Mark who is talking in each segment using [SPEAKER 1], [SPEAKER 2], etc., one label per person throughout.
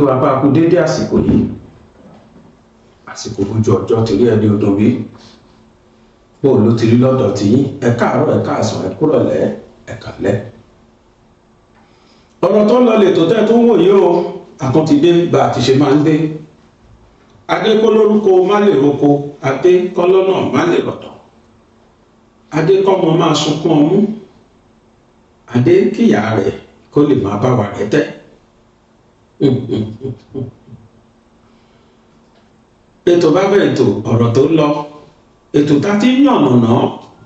[SPEAKER 1] wa bá kú dédé àsìkò yìí, àsìkò ojú ọjọ́ ti rí ẹni odò bí bó ló ti rí lọ́dọ̀ tí yín, ẹ káàárọ̀ ẹ káàsán ẹ kúrọ̀lẹ́ ẹ kálẹ́. ọ̀rọ̀ tó ń lọ lè tó tẹ́ tó ń wòye o, àtúntì dé bá a ti ṣe máa ń dé. adé kọ́ lórúkọ má lè roko, adé kọ́ lọ́nà má lè rọ̀tọ̀, adé kọ́ mọ máa sunkún ọmú, adé kíyà rẹ̀ kó lè máa bá wa rẹ̀ tẹ́. ètò bá bẹ̀rẹ̀ ètò ọ̀rọ̀ tó lọ, ètò tá a ti ń yànnàná,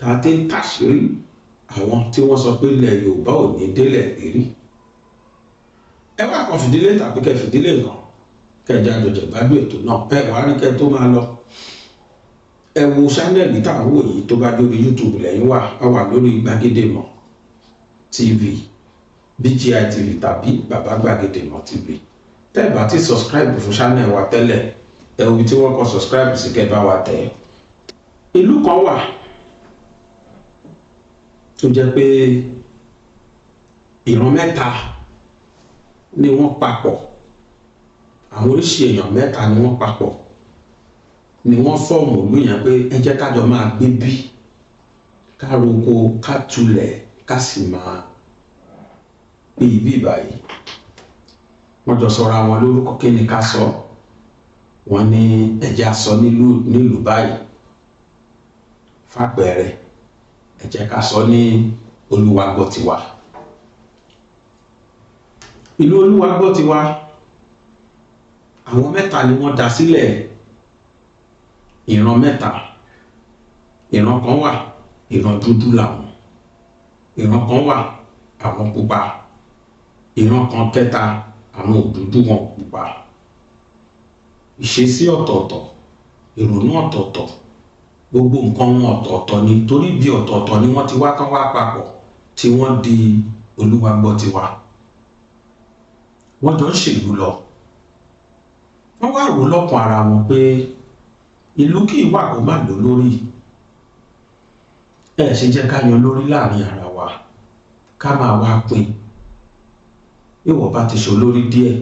[SPEAKER 1] tá a ti ń tàṣírí àwọn tí wọ́n sọ pé ilẹ̀ Yorùbá ò ní délẹ̀ rírí. ẹ wá kan fìdílé tàbí kẹ fìdílé nǹkan kẹjá jọjọ gbádùn ètò náà, ẹ wàá rí kẹ tó máa lọ. ẹ wo ṣánẹ́ẹ̀lì tá à ń wò yìí tó bá lórí YouTube lẹ́yìn wà lórí Gbàgede Ìmọ̀ TV, BGI TV tàbí Bàbá Gbàgede Ìmọ̀ TV. tẹ́ ẹ bá ti subscribe fún ṣánẹ́ẹ̀lì wa tẹ́lẹ̀, ẹ wo ibi tí wọ́n kọ subscribe sí kẹ́ bá wa tẹ̀. ìlú kan wà tó jẹ́ pé ìran mẹ́ta ni wọ́n papọ̀, àwọn oríṣi èèyàn mẹ́ta ni wọ́n papọ̀, ni wọ́n fọ́ọ̀mù ìlú yẹn pé ẹ jẹ́ kájọ máa gbé bí, ká roko, ká tulẹ̀, ká sì máa bí ibi báyìí. wọ́n jọ sọra wọn lórúkọ, kí ni ká sọ? wọ́n ní ẹ jẹ́ á sọ nílùú báyìí. fàpẹẹrẹ ẹ jẹ́ ká sọ ní Olúwagbọ́tiwa. ìlú Olúwagbọ́tiwa, àwọn mẹ́ta ni wọ́n dá sílẹ̀, ìran mẹ́ta. ìran kan wà, ìran dúdú làwọn. ìran kan wà, àwọn pupa. ìran kan kẹta, àwọn òdúdú wọn pupa. ìṣesí ọ̀tọ̀ọ̀tọ̀, ìrònú ọ̀tọ̀ọ̀tọ̀, gbogbo nǹkan wọn ọ̀tọ̀ọ̀tọ̀ ni, torí bí ọ̀tọ̀ọ̀tọ̀ ni wọ́n ti wá tán wá papọ̀ tí wọ́n di Olúwagbọ́tiwa. wọ́n jọ ń ṣèlú lọ, wọ́n wá rò lọ́kàn ara wọn pé ìlú kì í wà kó má lò lórí. ẹ ṣe jẹ́ ká yan lórí láàrin ara wa, ká máa wá pín. ìwọ bá ti ṣe olórí díẹ̀,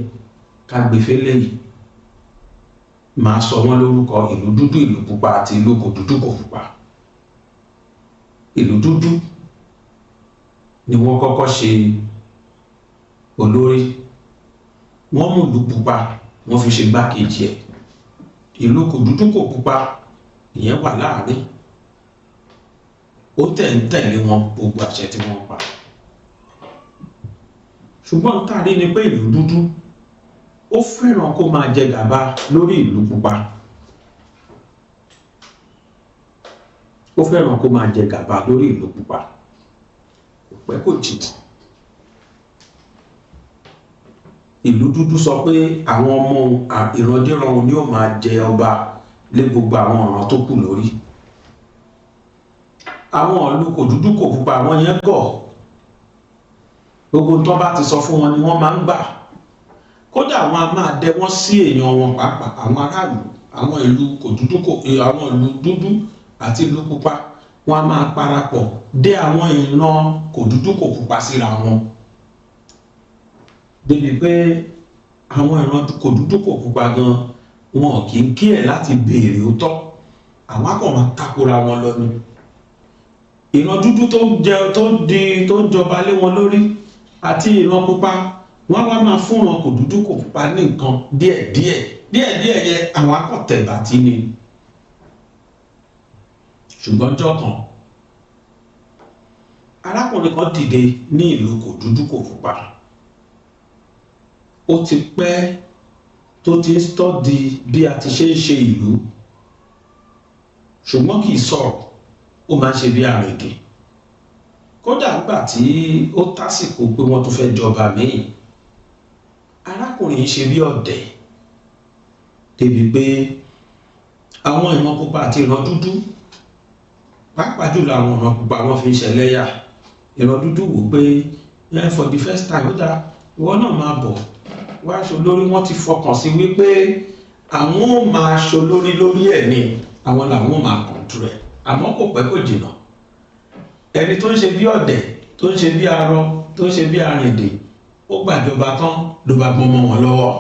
[SPEAKER 1] ká gbé fẹ́lẹ́ yìí, máa sọ wọ́n lórúkọ ìlú dúdú, ìlú pupa àti ìlú kò dúdú kò pupa. ìlú dúdú ni wọ́n kọ́kọ́ ṣe olórí, wọ́n mú ìlú pupa wọ́n fi ṣe gbákejì ẹ̀. ìlú kò dúdú kò pupa ìyẹn wà láàrin, ó tẹ̀lé wọn gbogbo àṣẹ tí wọ́n pa. ṣùgbọ́n táàrí ni pé ìlú dúdú ó fẹ́ràn kó máa jẹ gàba lórí ìlú pupa. ó fẹ́ràn kó máa jẹ gàba lórí ìlú pupa. kò pẹ́ kò jìnnà, ìlú dúdú sọ pé àwọn ọmọ ìrandíran ni ó máa jẹ ọba lé gbogbo àwọn ọ̀ràn tó kù lórí. àwọn ìlú kò dúdú kò pupa àwọn yẹn gọ̀, gbogbo tó bá ti sọ fún wọn ni wọ́n máa ń gbà. kódà wọn a máa dẹ wọ́n sí èèyàn wọn pàápàá, àwọn aráàlú, àwọn ìlú kò dúdú àwọn ìlú dúdú àti ìlú pupa, wọn a máa parapọ̀ dé àwọn ìran kò dúdú kò pupa síra wọn. débi pé àwọn ìran kò dúdú kò pupa gan wọn kì í kí ẹ̀ láti béèrè òótọ́, àwọn akọ̀ máa takora wọn lọ ni. ìran dúdú tó ń jọba lé wọn lórí àti ìran pupa, wọ́n wá máa fún wọn kò dúdú kò pupa ní nǹkan díẹ̀díẹ̀ yẹ àwọn akọ̀tẹ̀bà tí ni. ṣùgbọ́n jọ́ kan arákùnrin kan dìde ní ìlú kò dúdú kò pupa. ó ti pẹ́ tó ti ń stọ́dì bí a ti ṣe ń ṣe ìlú, ṣùgbọ́n kì í sọ̀rọ̀, ó máa ń ṣe bí àrèdè. kódà nígbà tí ó tásìkò pé wọ́n tún fẹ́ jọba míì, arákùnrin yìí ṣe bí ọ̀dẹ̀, débi pé àwọn ìran pupa àti ìran dúdú, pàápàá jùlọ àwọn ìran pupa, wọ́n fi ń ṣẹlẹ́yà. ìran dúdú wò pé for the first time ó dáa, ìwọ náà máa bọ̀ wá ṣolórí. wọ́n ti fọkàn sí wípé àwọn ò máa ṣolórí lórí ẹ̀ ni, àwọn làwọn máa kọ̀ǹtù rẹ̀. àmọ́ kò pẹ́ kò jìnnà, ẹni tó ń ṣe bí ọ̀dẹ̀, tó ń ṣe bí arọ, tó ń ṣe bí arìndè, ó gbàjọba tán ló bá gbọ́n mọ́ wọn lọ́wọ́.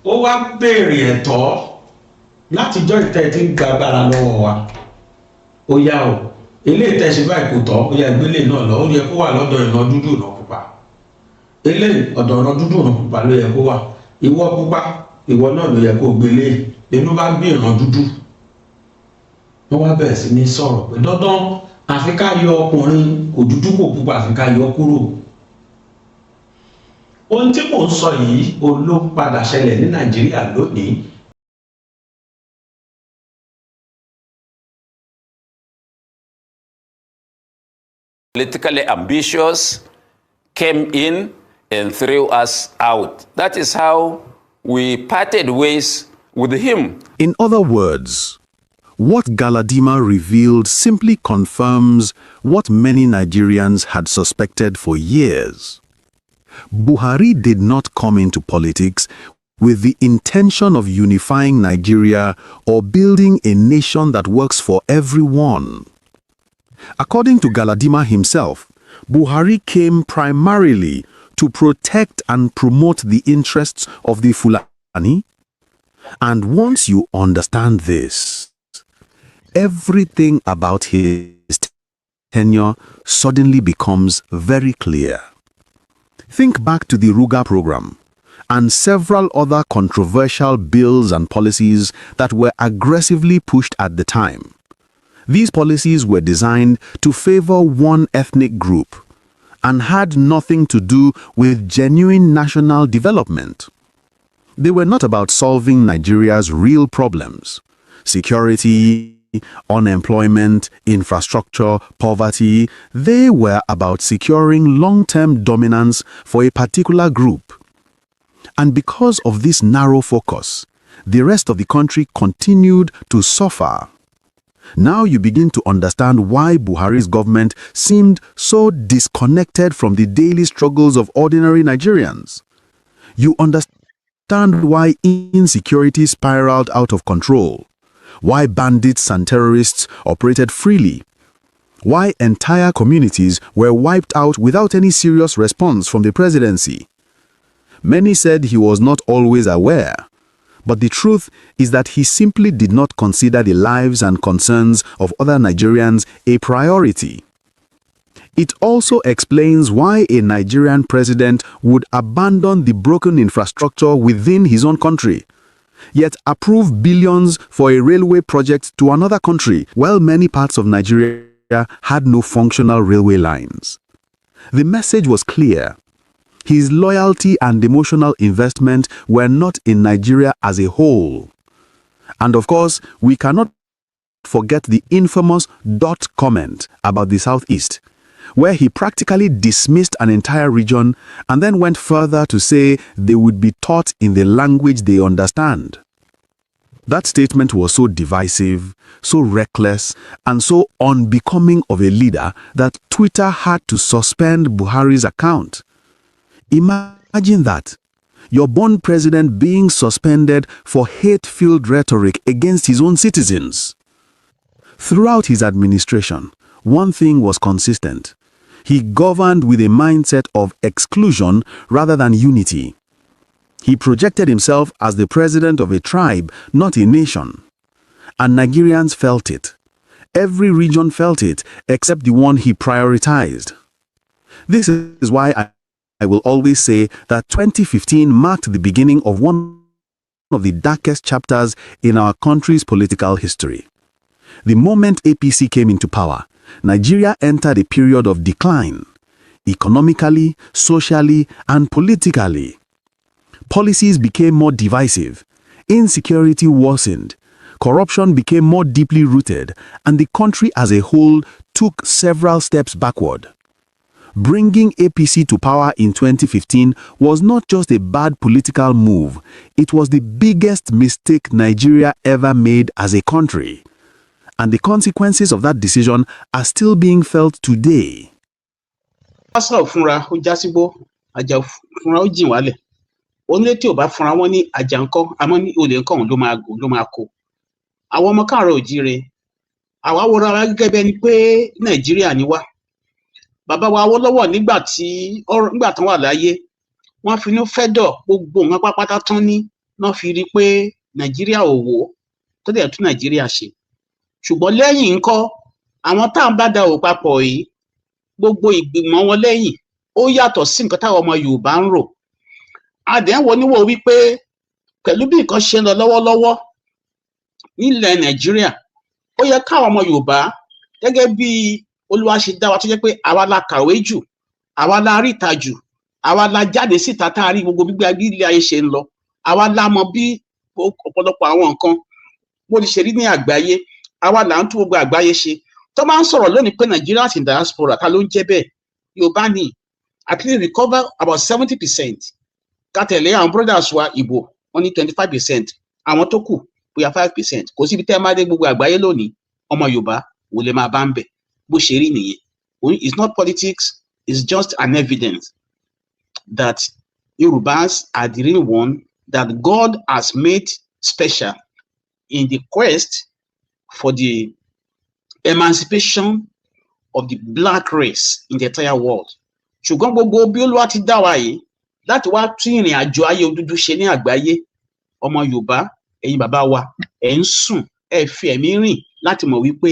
[SPEAKER 1] ó wá béèrè ẹ̀tọ́ látijọ́ ìtẹ́ tí ń gba agbára lọ́wọ́ wa ó yá o eléyìí tẹ́ ṣe báyìí kò tọ́ ó yá ìgbélé náà lọ ó yẹ kó wà lọ́dọ̀ ìran dúdú ìran pupa eléyìí ọ̀dọ̀ ìran dúdú ìran pupa ló yẹ kó wà ìwọ pupa ìwọ náà ló yẹ kó gbélé inú bá bí ìran dúdú wọ́n wá bẹ̀rẹ̀ sí ní sọ̀rọ̀ pé dandan àfi ká yọ ọkùnrin kò dúdú kò pupa àfi ká yọ kúrò ohun tí mò ń sọ yìí ló padà ṣẹlẹ̀ ní Nàìjíríà lónìí.
[SPEAKER 2] Politically ambitious came in and threw us out. That is how we parted ways with him.
[SPEAKER 3] In other words, what Galadima revealed simply confirms what many Nigerians had suspected for years. Buhari did not come into politics with the intention of unifying Nigeria or building a nation that works for everyone. According to Galadima himself, Buhari came primarily to protect and promote the interests of the Fulani. And once you understand this, everything about his tenure suddenly becomes very clear. Think back to the Ruga program and several other controversial bills and policies that were aggressively pushed at the time. These policies were designed to favor one ethnic group and had nothing to do with genuine national development. They were not about solving Nigeria's real problems: security, unemployment, infrastructure, poverty. They were about securing long-term dominance for a particular group. And because of this narrow focus, the rest of the country continued to suffer. Now you begin to understand why Buhari's government seemed so disconnected from the daily struggles of ordinary Nigerians. You understand why insecurity spiraled out of control, why bandits and terrorists operated freely, why entire communities were wiped out without any serious response from the presidency. Many said he was not always aware, but the truth is that he simply did not consider the lives and concerns of other Nigerians a priority. It also explains why a Nigerian president would abandon the broken infrastructure within his own country, yet approve billions for a railway project to another country, while many parts of Nigeria had no functional railway lines. The message was clear. His loyalty and emotional investment were not in Nigeria as a whole. And of course, we cannot forget the infamous dot comment about the Southeast, where he practically dismissed an entire region and then went further to say they would be taught in the language they understand. That statement was so divisive, so reckless, and so unbecoming of a leader that Twitter had to suspend Buhari's account. Imagine that, your born president being suspended for hate-filled rhetoric against his own citizens. Throughout his administration, one thing was consistent. He governed with a mindset of exclusion rather than unity. He projected himself as the president of a tribe, not a nation. And Nigerians felt it. Every region felt it, except the one he prioritized. This is why I will always say that 2015 marked the beginning of one of the darkest chapters in our country's political history. The moment APC came into power, Nigeria entered a period of decline, economically, socially, and politically. Policies became more divisive, insecurity worsened, corruption became more deeply rooted, and the country as a whole took several steps backward. Bringing APC to power in 2015 was not just a bad political move, it was the biggest mistake Nigeria ever made as a country. And the consequences of that decision are still being felt today.
[SPEAKER 4] Pásítọ̀ fúnra ó já sígbó, àjà fúnra ó jìn wálẹ̀. Onílé tí ò bá fúnra wọn ní àjà ńkọ́, àmọ́ ní olè ńkọ́ òun ló máa kó. Àwọn ọmọ káàárọ̀ oòjíire, àwa wòra wa gẹ́gẹ́ bí ẹni pé Nàìjíríà ni wá. Bàbá wa Awólọ́wọ̀ nígbà tán wà láyé, wọ́n finú fẹ́dọ̀ gbogbo nǹkan pápátá tán ní náà fi rí pé Nàìjíríà ò wò tó dẹ̀ tún Nàìjíríà ṣe. Ṣùgbọ́n lẹ́yìn ńkọ́ àwọn tá à ń bá da òwò papọ̀ yìí gbogbo ìgbìmọ̀ wọn lẹ́yìn ó yàtọ̀ sí nǹkan táwọn ọmọ Yorùbá ń rò. Adẹ̀ ń wo níwò wípé pẹ̀lú bí nǹkan ṣe ń lọ lọ́wọ́lọ́wọ́ nílẹ̀ Nàìjíríà ó yẹ káwọn ọmọ Yorùbá gẹ́gẹ́ bí Olúwa ṣe dá wa tó jẹ́ pé àwa la kàwé jù, àwa la ríta jù, àwa la jáde síta tá a rí gbogbo gbígbé ilé ayé ṣe ń lọ, àwa la mọ bí ọ̀pọ̀lọpọ̀ àwọn nǹkan bó ti ṣe rí ní àgbáyé, àwa là ń tún gbogbo àgbáyé ṣe. Tó máa ń sọ̀rọ̀ lónìí pé Nigeria in diaspora ta ló ń jẹ́ bẹ́ẹ̀? Yorùbá ni at least recover about 70%. Ká tẹ̀lé àwọn brothers wa Igbo wọ́n ní 25%, àwọn tó kù bóyá 5%. Kò síbi tẹ́ ẹ máa dé gbogbo àgbáyé lónìí ọmọ Yorùbá wò lè máa bá ń bẹ̀ bó ṣe rí nìyẹn. It's not politics, it's just an evidence that Yorubas are the real one that God has made special in the quest for the emancipation of the black race in the entire world. Ṣùgbọ́n gbogbo bí Olúwa ti dá wa yìí láti wá tún ìrìn àjò ayé dúdú ṣe ní àgbáyé, ọmọ Yorùbá ẹ̀yin bàbá wa ẹ̀ ń sùn ẹ̀ fi ẹ̀mí rìn láti mọ̀ wípé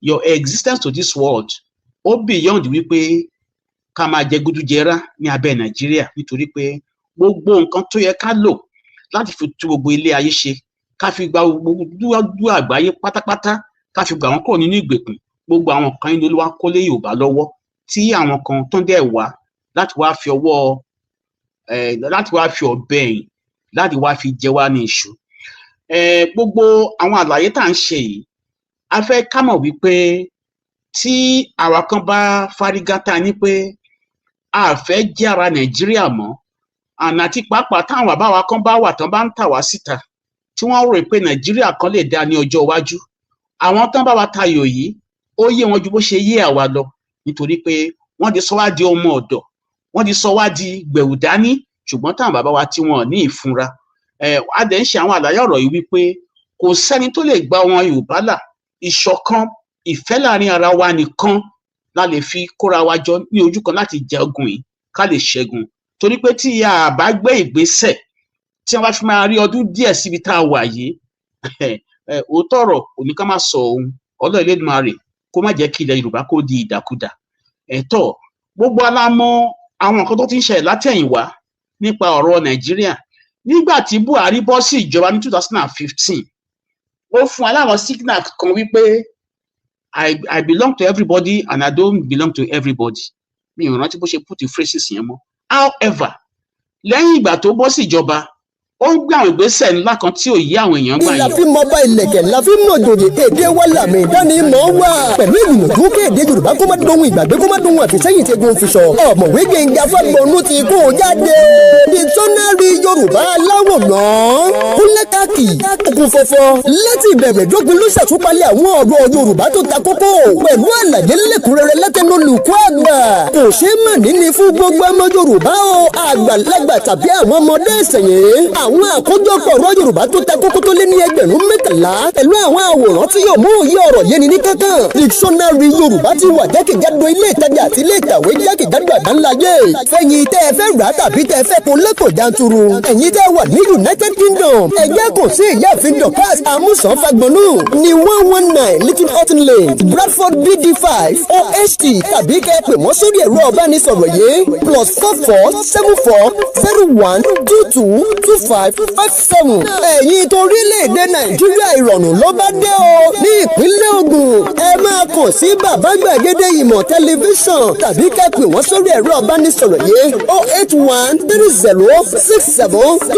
[SPEAKER 4] your existence to this world ó beyond wípé ká máa jẹ gúdújẹrá ní abẹ́ Nàìjíríà, nítorí pé gbogbo nǹkan tó yẹ ká lò láti fi tú gbogbo ilé ayé ṣe, ká fi gba gbogbo àgbáyé pátápátá, ká fi gbà wọ́n kúrò nínú ìgbèkùn, gbogbo àwọn kan inú Olúwa kó lé Yorùbá lọ́wọ́ tí àwọn kan tó ń dẹ̀ wá láti wá fi ọ̀bẹ ẹ̀yìn láti wá fi jẹ wá ní iṣu. Gbogbo àwọn àlàyé tá à ń ṣe yìí a fẹ́ ká mọ̀ wípé tí àwa kan bá fárígá tá ní pé a fẹ́ jẹ́ ara Nàìjíríà mọ́, àti pàápàá táwọn bàbá wa kan bá wà tán bá ń tà wá síta tí wọ́n rò pé Nàìjíríà kan lè dá ní ọjọ́ iwájú, àwọn tán bá wa tayò yìí ó yé wọn ju bó ṣe yé àwa lọ, nítorí pé wọ́n ti sọ wá di ọmọ ọ̀dọ̀, wọ́n ti sọ wá di gbẹ̀wù dání. Ṣùgbọ́n táwọn bàbá wa tí wọ́n ní ìfúnra, a dẹ̀ ń ṣe àwọn àlàyé ọ̀rọ̀ yìí wípé kò sẹ́ni tó lè gba ọmọ Yorùbá là, ìṣọ̀kan ìfẹ́ láàrin ara wa nìkan la lè fi kóra wa jọ ní ojú kan láti jẹ ogun yìí ká lè ṣẹ́gun. Torí pé tí a bá gbé ìgbésẹ̀ tí wọ́n bá fi máa rí ọdún díẹ̀ síbi tá a wà yìí, òótọ́ ọ̀rọ̀ òní ká má sọ ohun Ọlọ́run Elédùmarè kó má jẹ́ kí ilẹ̀ Yorùbá kó di ìdàkudà. Gbogbo alámọ̀ àwọn nǹkan tó ti ń ṣẹlẹ̀ látẹ̀yìnwá nípa ọ̀rọ̀ Nàìjíríà. Nígbà tí Buhari bọ́ sí ìjọba ní 2015, ó fún aláwọ̀ signal kan wípé I belong to everybody and I don't belong to everybody. Mi ò rántí bó ṣe put the phrases yẹn mọ́. However, lẹ́yìn ìgbà tó bọ́ sí ìjọba, ó ń gbé àwọn ìgbésẹ̀ ńlá kan tí ò yí àwọn èèyàn gbà yàn.
[SPEAKER 5] la fi mọ bá ilẹ̀kẹ̀ la fi mọ jòjì èdè wa làmì ìdánimọ̀ wa. pẹ̀lú ìgbìmọ̀ kí èdè Yorùbá kó má dohun ìgbàgbé kó má dohun àfisẹ́yìn tí gun fi sọ. ọ̀mọ̀wé Gbénga Fágbọnú ti kó o jáde. dictionary Yorùbá aláwòrán kúnlẹ́kàkì okùn fọ́fọ́ láti ìbẹ̀rẹ̀ dógún ló ṣàtúpalẹ̀ àwọn ọ̀rọ̀ Yorùbá tó ta kókó pẹ̀lú àlàyé lẹ́kùnrẹ́rẹ́ látẹnu olùkọ́ àgbà. kò ṣe é mà níní fún gbogbo ọmọ Yorùbá o, àgbàlagbà tàbí àwọn ọmọdé ìsẹ̀yìn. àwọn àkójọpọ̀ ọ̀rọ̀ Yorùbá tó ta kókó tó lé ní 13,000 pẹ̀lú àwọn àwòrán tí yóò mú òye ọ̀rọ̀ yéni ní kankan. dictionary Yorùbá ti wà jákèjádò ilé ìtajà àti ilé ìkàwé jákèjádò àgbáńláyé. fẹ̀yìn tẹ́ ẹ fẹ́ rà tàbí tẹ́ ẹ fẹ́ kó lẹ́kọ̀ọ́ janturu. ẹ̀yin tẹ́ wà ní United Kingdom, ẹgbẹ́ kò sí ìyáàfin Dorcas Amusan Fagbonu ní 119 Little Houghton Lane, Bradford BD5 OHT tàbí kẹ́ ẹ pè wọ́n sórí ẹ̀rọ ọ̀bánisọ̀rọ̀ yìí +447412225557. ẹ̀yin torílẹ̀-èdè Nàìjíríà ìrọ̀rùn ló bá dé o. ní ìpínlẹ̀ Ògùn ẹ máa kàn sí bàbá gbàgede ìmọ̀ tẹlifíṣàn tàbí kẹ́ ẹ pè wọ́n sórí ẹ̀rọ ọ̀bánisọ̀rọ̀ yìí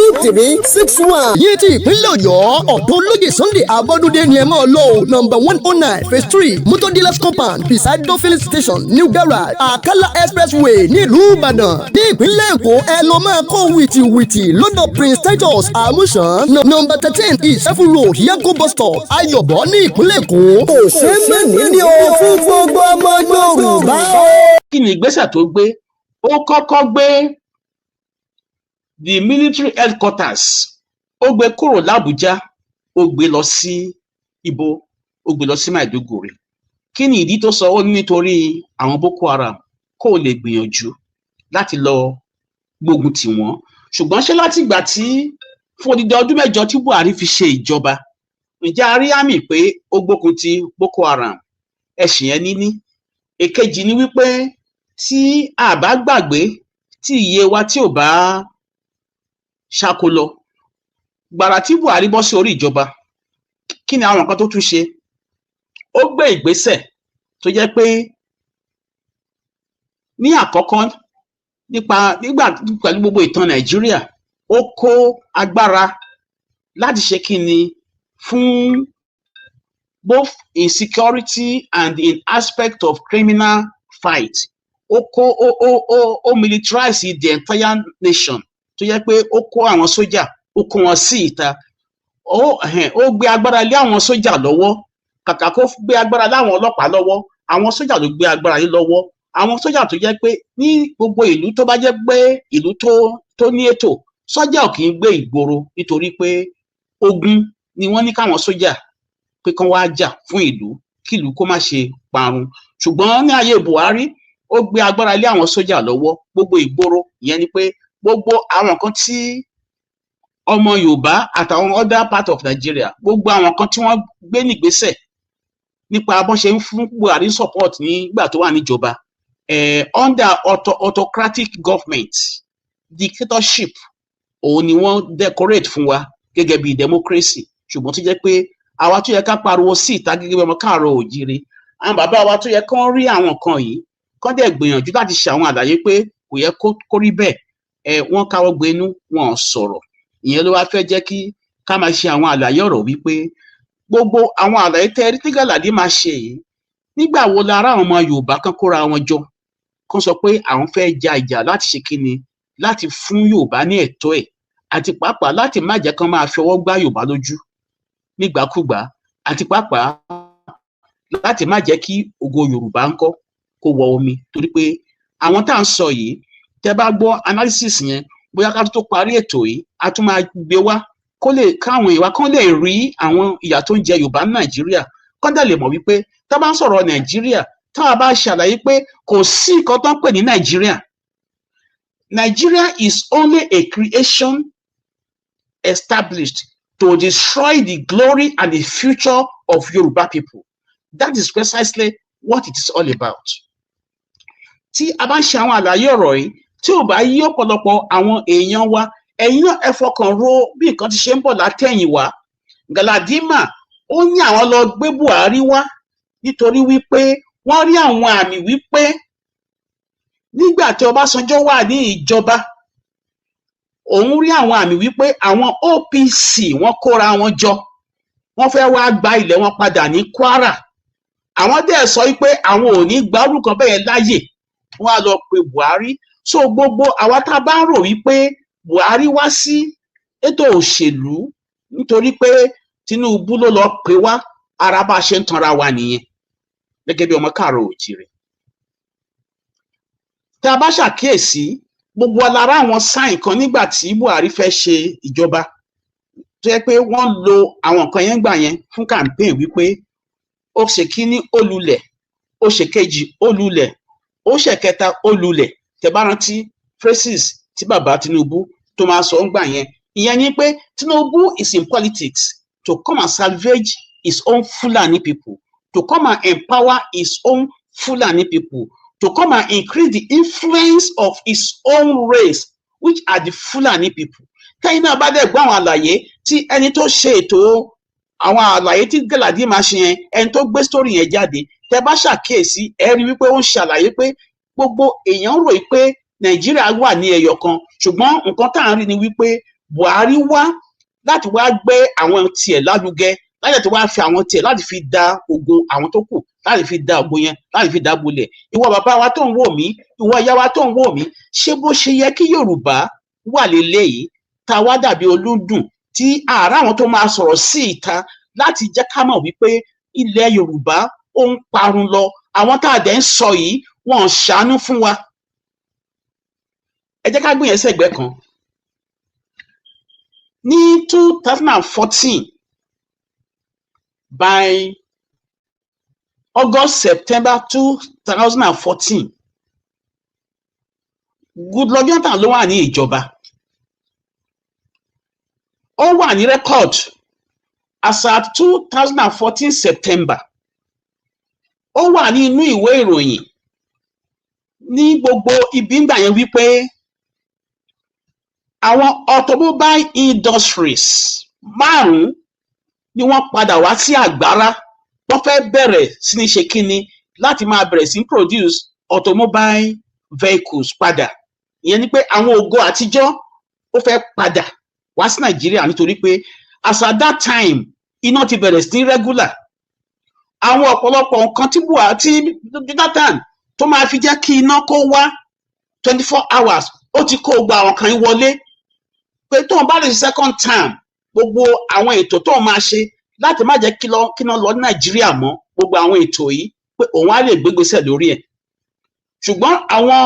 [SPEAKER 5] 08130662361. yìí ti ìpínlẹ̀ Ọ̀yọ́ ọ̀dọ́ olóyè Sunday Abọ́dúndé ni ẹ máa lọ number 109 phase 3 motor dealers compound beside Dove filling station new garage Akala expressway nílùú Ìbàdàn. ní ìpínlẹ̀ Èkó ẹ lọ máa kó wìtìwìtì lọ́dọ̀ Prince Titus Amusan number 13 Ìṣẹ́fù road Yako bus stop Ayọ̀bọ̀ ní ìpínlẹ̀ Èkó. kò ṣe é mẹ́ni ní o fún gbogbo ọmọ Yorùbá o.
[SPEAKER 4] Kí ni ìgbésẹ̀ tó gbé? Ó kọ́kọ́ gbé the military headquarters, ó gbé kúrò l'Àbújá, ó gbé lọ sí ibo, ó gbé lọ sí Maiduguri. Kí ni ìdí tó sọ? Ó ní nítorí àwọn Boko Haram kó lè gbìyànjú láti lọ gbógun tì wọ́n. Ṣùgbọ́n ṣé láti ìgbà tí fún odidi ọdún mẹ́jọ tí Buhari fi ṣe ìjọba ǹjẹ́ a rí àmì pé ó gbógun ti Boko Haram? Ẹ̀sìn yẹn níní. Èkejì ni wípé tí a bá gbàgbé tí iye wa tí ò bá ṣàkólọ gbàrà tí Buhari bọ́ sí orí ìjọba kí ni àwọn nǹkan tó tún ṣe? Ó gbé ìgbésẹ̀ tó jẹ́ pé ní àkọ́kọ́ nígbà pẹ̀lú gbogbo ìtàn Nàìjíríà ó kó agbára láti ṣe kí ni fún both in security and in aspect of criminal fight. Ó militarize the entire nation tó yẹ pé ó kó àwọn sójà ó kó wọn sí ìta. Ó gbé agbára lé àwọn sójà lọ́wọ́ kàkà kó gbé agbára láwọn ọlọ́pàá lọ́wọ́, àwọn sójà ló gbé agbára lé lọ́wọ́. Àwọn sójà tó jẹ́ pé ní gbogbo ìlú tó bá jẹ́ pé ìlú tó ní ètò, sójà ò kì í gbé ìgboro nítorí pé ogun ni wọ́n ní káwọn sójà pé kán wá jà fún ìlú kí ìlú kó má ṣe parun. Ṣùgbọ́n ní ayé Buhari ó gbé agbára lé àwọn sójà lọ́wọ́, gbogbo ìgboro, ìyẹn ni pé gbogbo àwọn nǹkan tí ọmọ Yorùbá àtàwọn other part of Nigeria, gbogbo àwọn nǹkan tí wọ́n gbé nígbésẹ̀ nípa bọ́n ṣe ń fún Buhari support nígbà tó wà níjọba under autocratic government, dictatorship, òun ni wọ́n decorate fún wa gẹ́gẹ́ bí democracy. Ṣùgbọ́n tó jẹ́ pé àwa tó yẹ ká pariwo sí ìta gẹ́gẹ́ bí ọmọ káàárọ̀ òjíire, àwọn bàbá wa tó yẹ kán rí àwọn nǹkan yìí kán dẹ̀ gbìyànjú láti ṣe àwọn àlàyé pé kò yẹ kó rí bẹ́ẹ̀, wọ́n káwọ́ gbénú wọn sọ̀rọ̀. Ìyẹn ló wá fẹ́ jẹ́ kí ká máa ṣe àwọn àlàyé ọ̀rọ̀ wípé gbogbo àwọn àlàyé tẹ́rí tí Gàládì máa ṣe yìí, nígbà wo la rá àwọn ọmọ Yorùbá kan kóra wọn jọ kán sọ pé àwọn fẹ́ ja ìjà láti ṣe kíni, láti fún Yorùbá ní ẹ̀tọ́ ẹ̀, àti pàápàá láti má jẹ́ kán máa fi ọwọ́ gbá Yorùbá lójú nígbàkúgbà, àti pàápàá láti má jẹ́ kí ògo Yorùbá ńkọ́ kó wọ omi. Torí pé àwọn tá à ń sọ yìí, tẹ́ bá gbọ́ analysis yẹn, bóyá ká tó parí ètò yìí a tún máa gbé wá káwọn ìwà kan lè rí àwọn ìyà tó ń jẹ Yorùbá ní Nàìjíríà, kán dẹ̀ lè mọ̀ wípé tá bá ń sọ̀rọ̀ Nàìjíríà, tá a bá ṣàlàyé pé kò sí nǹkan tó ń pè ní Nàìjíríà. Nigeria is only a creation established to destroy the glory and the future of Yoruba people. That is precisely what it is all about. Tí a bá ń ṣe àwọn àlàyé ọ̀rọ̀ yìí tí ò bá yí ọ̀pọ̀lọpọ̀ àwọn èèyàn wa, ẹ̀yin náà ẹ fọkàn ro bí nǹkan ti ṣe ń bọ̀ látẹ̀yìn wá. Galadima ó ní àwọn lọ gbé Buhari wá nítorí wípé wọ́n rí àwọn àmì wípé nígbà tí Ọbásanjọ́ wà ní ìjọba, òun rí àwọn àmì wípé àwọn OPC wọ́n kóra wọn jọ, wọ́n fẹ́ wá gba ilẹ̀ wọn padà ní Kwara. Àwọn dẹ̀ sọ wípé àwọn ò ní gba orúkọ bẹ́ẹ̀ láyè, wọ́n á lọ pe Buhari. So gbogbo àwa tá a bá ń rò wípé Buhari wá sí ètò òṣèlú nítorí pé Tinubu ló lọ pè wá, ara bá ṣe ń tanra wa nìyẹn gẹ́gẹ́ bí ọmọ káàárọ̀ òjíire. Tá a bá ṣàkíyèsí, gbogbo alára àwọn sáìn kan nígbà tí Buhari fẹ́ ṣe ìjọba tó yẹ pé wọ́n lo àwọn nǹkan yẹn gbà yẹn fún campaign wípé ó ṣe kíní ó lulẹ̀, ó ṣe kejì ó lulẹ̀, ó ṣe kẹta ó lulẹ̀. Tẹ́ bá rántí phrases tí bàbá Tinubu tó máa sọ ń gbà yẹn, ìyẹn ni pé Tinubu is in politics to come and salvage his own Fulani people, to come and empower his own Fulani people, to come and increase the influence of his own race, which are the Fulani people. Tẹ́yìn náà bá dẹ̀ gbọ́ àwọn àlàyé tí ẹni tó ṣe ètò àwọn àlàyé tí Gàládì máa ṣe yẹn, ẹni tó gbé story yẹn jáde, tẹ́ bá ṣàkíyèsí ẹ rí wípé ó ń ṣàlàyé pé gbogbo èèyàn rò pé Nàìjíríà wà ní ẹyọ kan, ṣùgbọ́n nǹkan tá à ń rí ni wípé Buhari wá láti wá gbé àwọn tiẹ̀ lárugẹ, láti wá fi àwọn tiẹ̀ láti fi da ogun àwọn tó kù, láti fi da ogun yẹn, láti fi da bolẹ̀. Ìwọ bàbá wa tó ń wò mí, ìwọ ìyá wa tó ń wò mí, ṣé bó ṣe yẹ kí Yorùbá wà lélẹ́yìí tá wá dàbí olúndùn tí àárá àwọn tó máa sọ̀rọ̀ sí ìta láti jẹ́ ká mọ̀ wípé ilẹ̀ Yorùbá ó ń parun lọ. Àwọn tá a dẹ̀ ń sọ yìí wọ́n ń ṣàánú fún wa. Ẹ jẹ́ ká gbìyànjú sẹ́gbẹ̀ẹ́ kan. Ní 2014, by August, September 2014, Goodluck Jonathan ló wà ní ìjọba. ó wà ní record as at 2014 September. Ó wà ní inú ìwé ìròyìn ní gbogbo ibi ńgbà yẹn wípé àwọn automobile industries 5 ni wọ́n padà wá sí àgbára. Wọ́n fẹ́ bẹ̀rẹ̀ sí ní ṣe kíni láti máa bẹ̀rẹ̀ sí produce automobile vehicles padà. Ìyẹn ni pé àwọn ògo àtijọ́ ó fẹ́ padà wá sí Nàìjíríà nítorí pé as at that time iná ti bẹ̀rẹ̀ sí ní regular. Àwọn ọ̀pọ̀lọpọ̀ nǹkan tí Buhari Jonathan tó máa fi jẹ́ kí iná kó wá 24 hours ó ti kó gba àwọn kan wọlé pé tóun bá lè second term gbogbo àwọn ètò tóun máa ṣe láti má jẹ́ kíná lọ ní Nàìjíríà mọ́ gbogbo àwọn ètò yìí pé òun á lè gbégbésẹ̀ lórí ẹ̀. Ṣùgbọ́n àwọn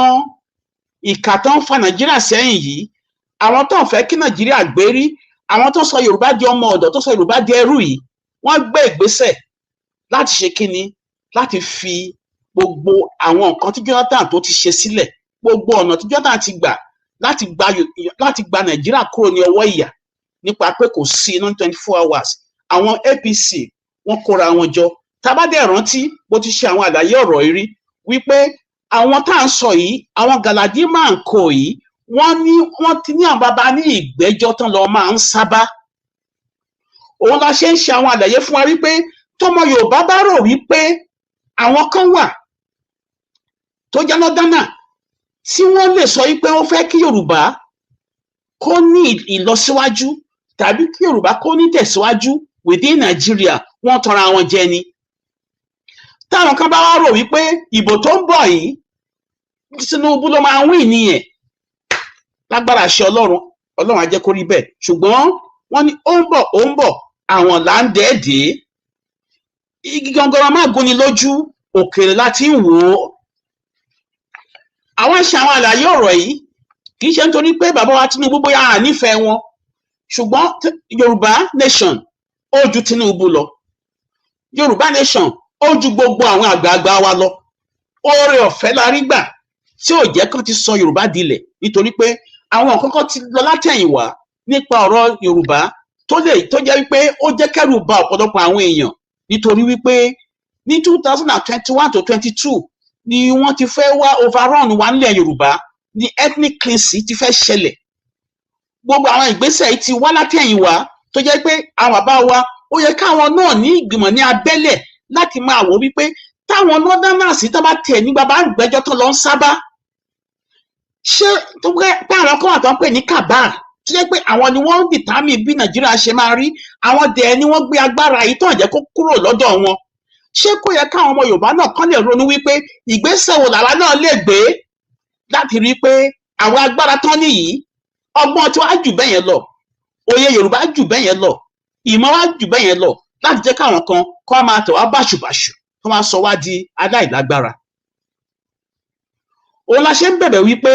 [SPEAKER 4] ìkà tó ń fa Nàìjíríà sẹ́yìn yìí, àwọn tó ń fẹ́ kí Nàìjíríà gbérí, àwọn tó sọ Yorùbá di ọmọ ọ̀dọ̀ tó sọ Yorùbá di ẹrú yìí, wọ́n gbé ìgbésẹ̀ láti ṣe kíni láti fi gbogbo àwọn nǹkan tí Jonathan tó ti ṣe sílẹ̀, gbogbo ọ̀nà tí Jonathan ti gbà láti gba Nàìjíríà kúrò ní ọwọ́ ìyà nípa pé kò sí iná 24 hours. Àwọn APC wọ́n kóra wọn jọ. Tábàdé rántí bó ti ṣe àwọn àlàyé ọ̀rọ̀ yìí rí wípé àwọn tá à ń sọ yìí, àwọn Galadima ń kó yìí, wọ́n ti ní àwọn bàbá ní ìgbẹ́jọ́ tán lọ máa ń sábà. Òun la ṣe ń ṣe àwọn àlàyé fún wa wípé tọmọ Yorùbá bá rò wípé àwọn kan wà tó jáná dáná tí wọ́n lè sọ wípé wọ́n fẹ́ kí Yorùbá kó ní ìlọsíwájú tàbí kí Yorùbá kó ní tẹ̀síwájú within Nigeria, wọ́n tanra wọn jẹ ni. Táwọn kan bá wá rò wípé ìbò tó ń bọ̀ yìí Tinubu ló máa win nìyẹn, lágbára ṣe Ọlọ́run á jẹ́ kó rí bẹ́ẹ̀. Ṣùgbọ́n wọ́n ní ó ń bọ̀ àwọn là ń dẹ́ẹ̀dẹ́. Igi gangan máa gúnni lójú, òkèèrè láti ń wò ó. Àwọn ṣe àwọn àlàyé ọ̀rọ̀ yìí kì í ṣe nítorí pé bàbá wa Tinubu bóyá à nífẹ̀ẹ́ wọn, ṣùgbọ́n Yorùbá nation ó ju Tinubu lọ. Yorùbá nation ó ju gbogbo àwọn àgbààgbà wa lọ. Oore ọ̀fẹ́ la rí gbà tí ò jẹ́ kán ti sọ Yorùbá dilẹ̀, nítorí pé àwọn kọ́kọ́ ti lọ látẹ̀yìnwá nípa ọ̀rọ̀ Yorùbá tó jẹ́ wípé ó jẹ́ kẹ́rù bà ọ̀pọ̀lọpọ̀ àwọn èèyàn, nítorí wípé ní 2021 to 22 ni wọ́n ti fẹ́ wá overrun wa nílẹ̀ Yorùbá, ní ethnic cleansing ti fẹ́ ṣẹlẹ̀. Gbogbo àwọn ìgbésẹ̀ yìí ti wá látẹ̀yìnwá tó jẹ́ pé àwọn bàbá wa ó yẹ káwọn náà ní ìgbìmọ̀ ní abẹ́lẹ̀ láti máa wò wípé táwọn northerners tó bá tẹ̀ ní bàbá ìgbẹ́jọ́ tó lọ ń sábà, ṣé tó pé àwọn kan wà tó ń pè ní kàbá tó jẹ́ pé àwọn ni wọ́n ń dìtámì bí Nàìjíríà ṣe máa rí, àwọn dẹ̀ ni wọ́n gbé agbára yìí tó ń jẹ́ kó kúrò lọ́dọ̀ wọn. Ṣé kò yẹ káwọn ọmọ Yorùbá náà kán lè ronú wípé ìgbésẹ̀ wo làwa náà lè gbé láti rí pé àwọn agbára tán nìyí, ọgbọ́n tí wàá jù bẹ́ẹ̀ yẹn lọ, òye Yorùbá jù bẹ́ẹ̀ yẹn lọ, ìmọ̀ wá jù bẹ́ẹ̀ yẹn lọ, láti jẹ́ káwọn kan kó máa tẹ̀ wá báṣubàṣu kó máa sọ wá di aláìlágbára. Òun la ṣe ń bẹ̀bẹ̀ wípé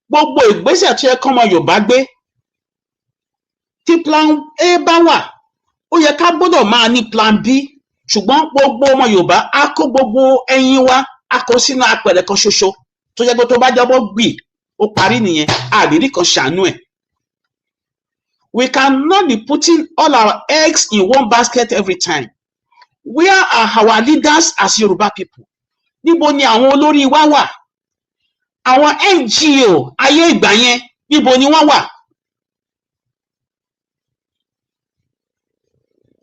[SPEAKER 4] gbogbo ìgbésẹ̀ tó yẹ kọ́mọ Yorùbá gbé tí plan A bá wà, ó yẹ ká gbọ́dọ̀ máa ní plan B. Ṣùgbọ́n gbogbo ọmọ Yorùbá á kó gbogbo ẹyin wa á kó sínú apẹ̀rẹ̀ kan ṣoṣo tó jẹ́ pé tó bá jábọ́ gbì ó parí nìyẹn, àrírí kan ṣàánú ẹ̀. We cannot be putting all our eggs in one basket every time. Where are our leaders as Yoruba people? Níbo ni àwọn olórí wa wà? Àwọn NGO ayé ìgbà yẹn níbo ni wọ́n wà?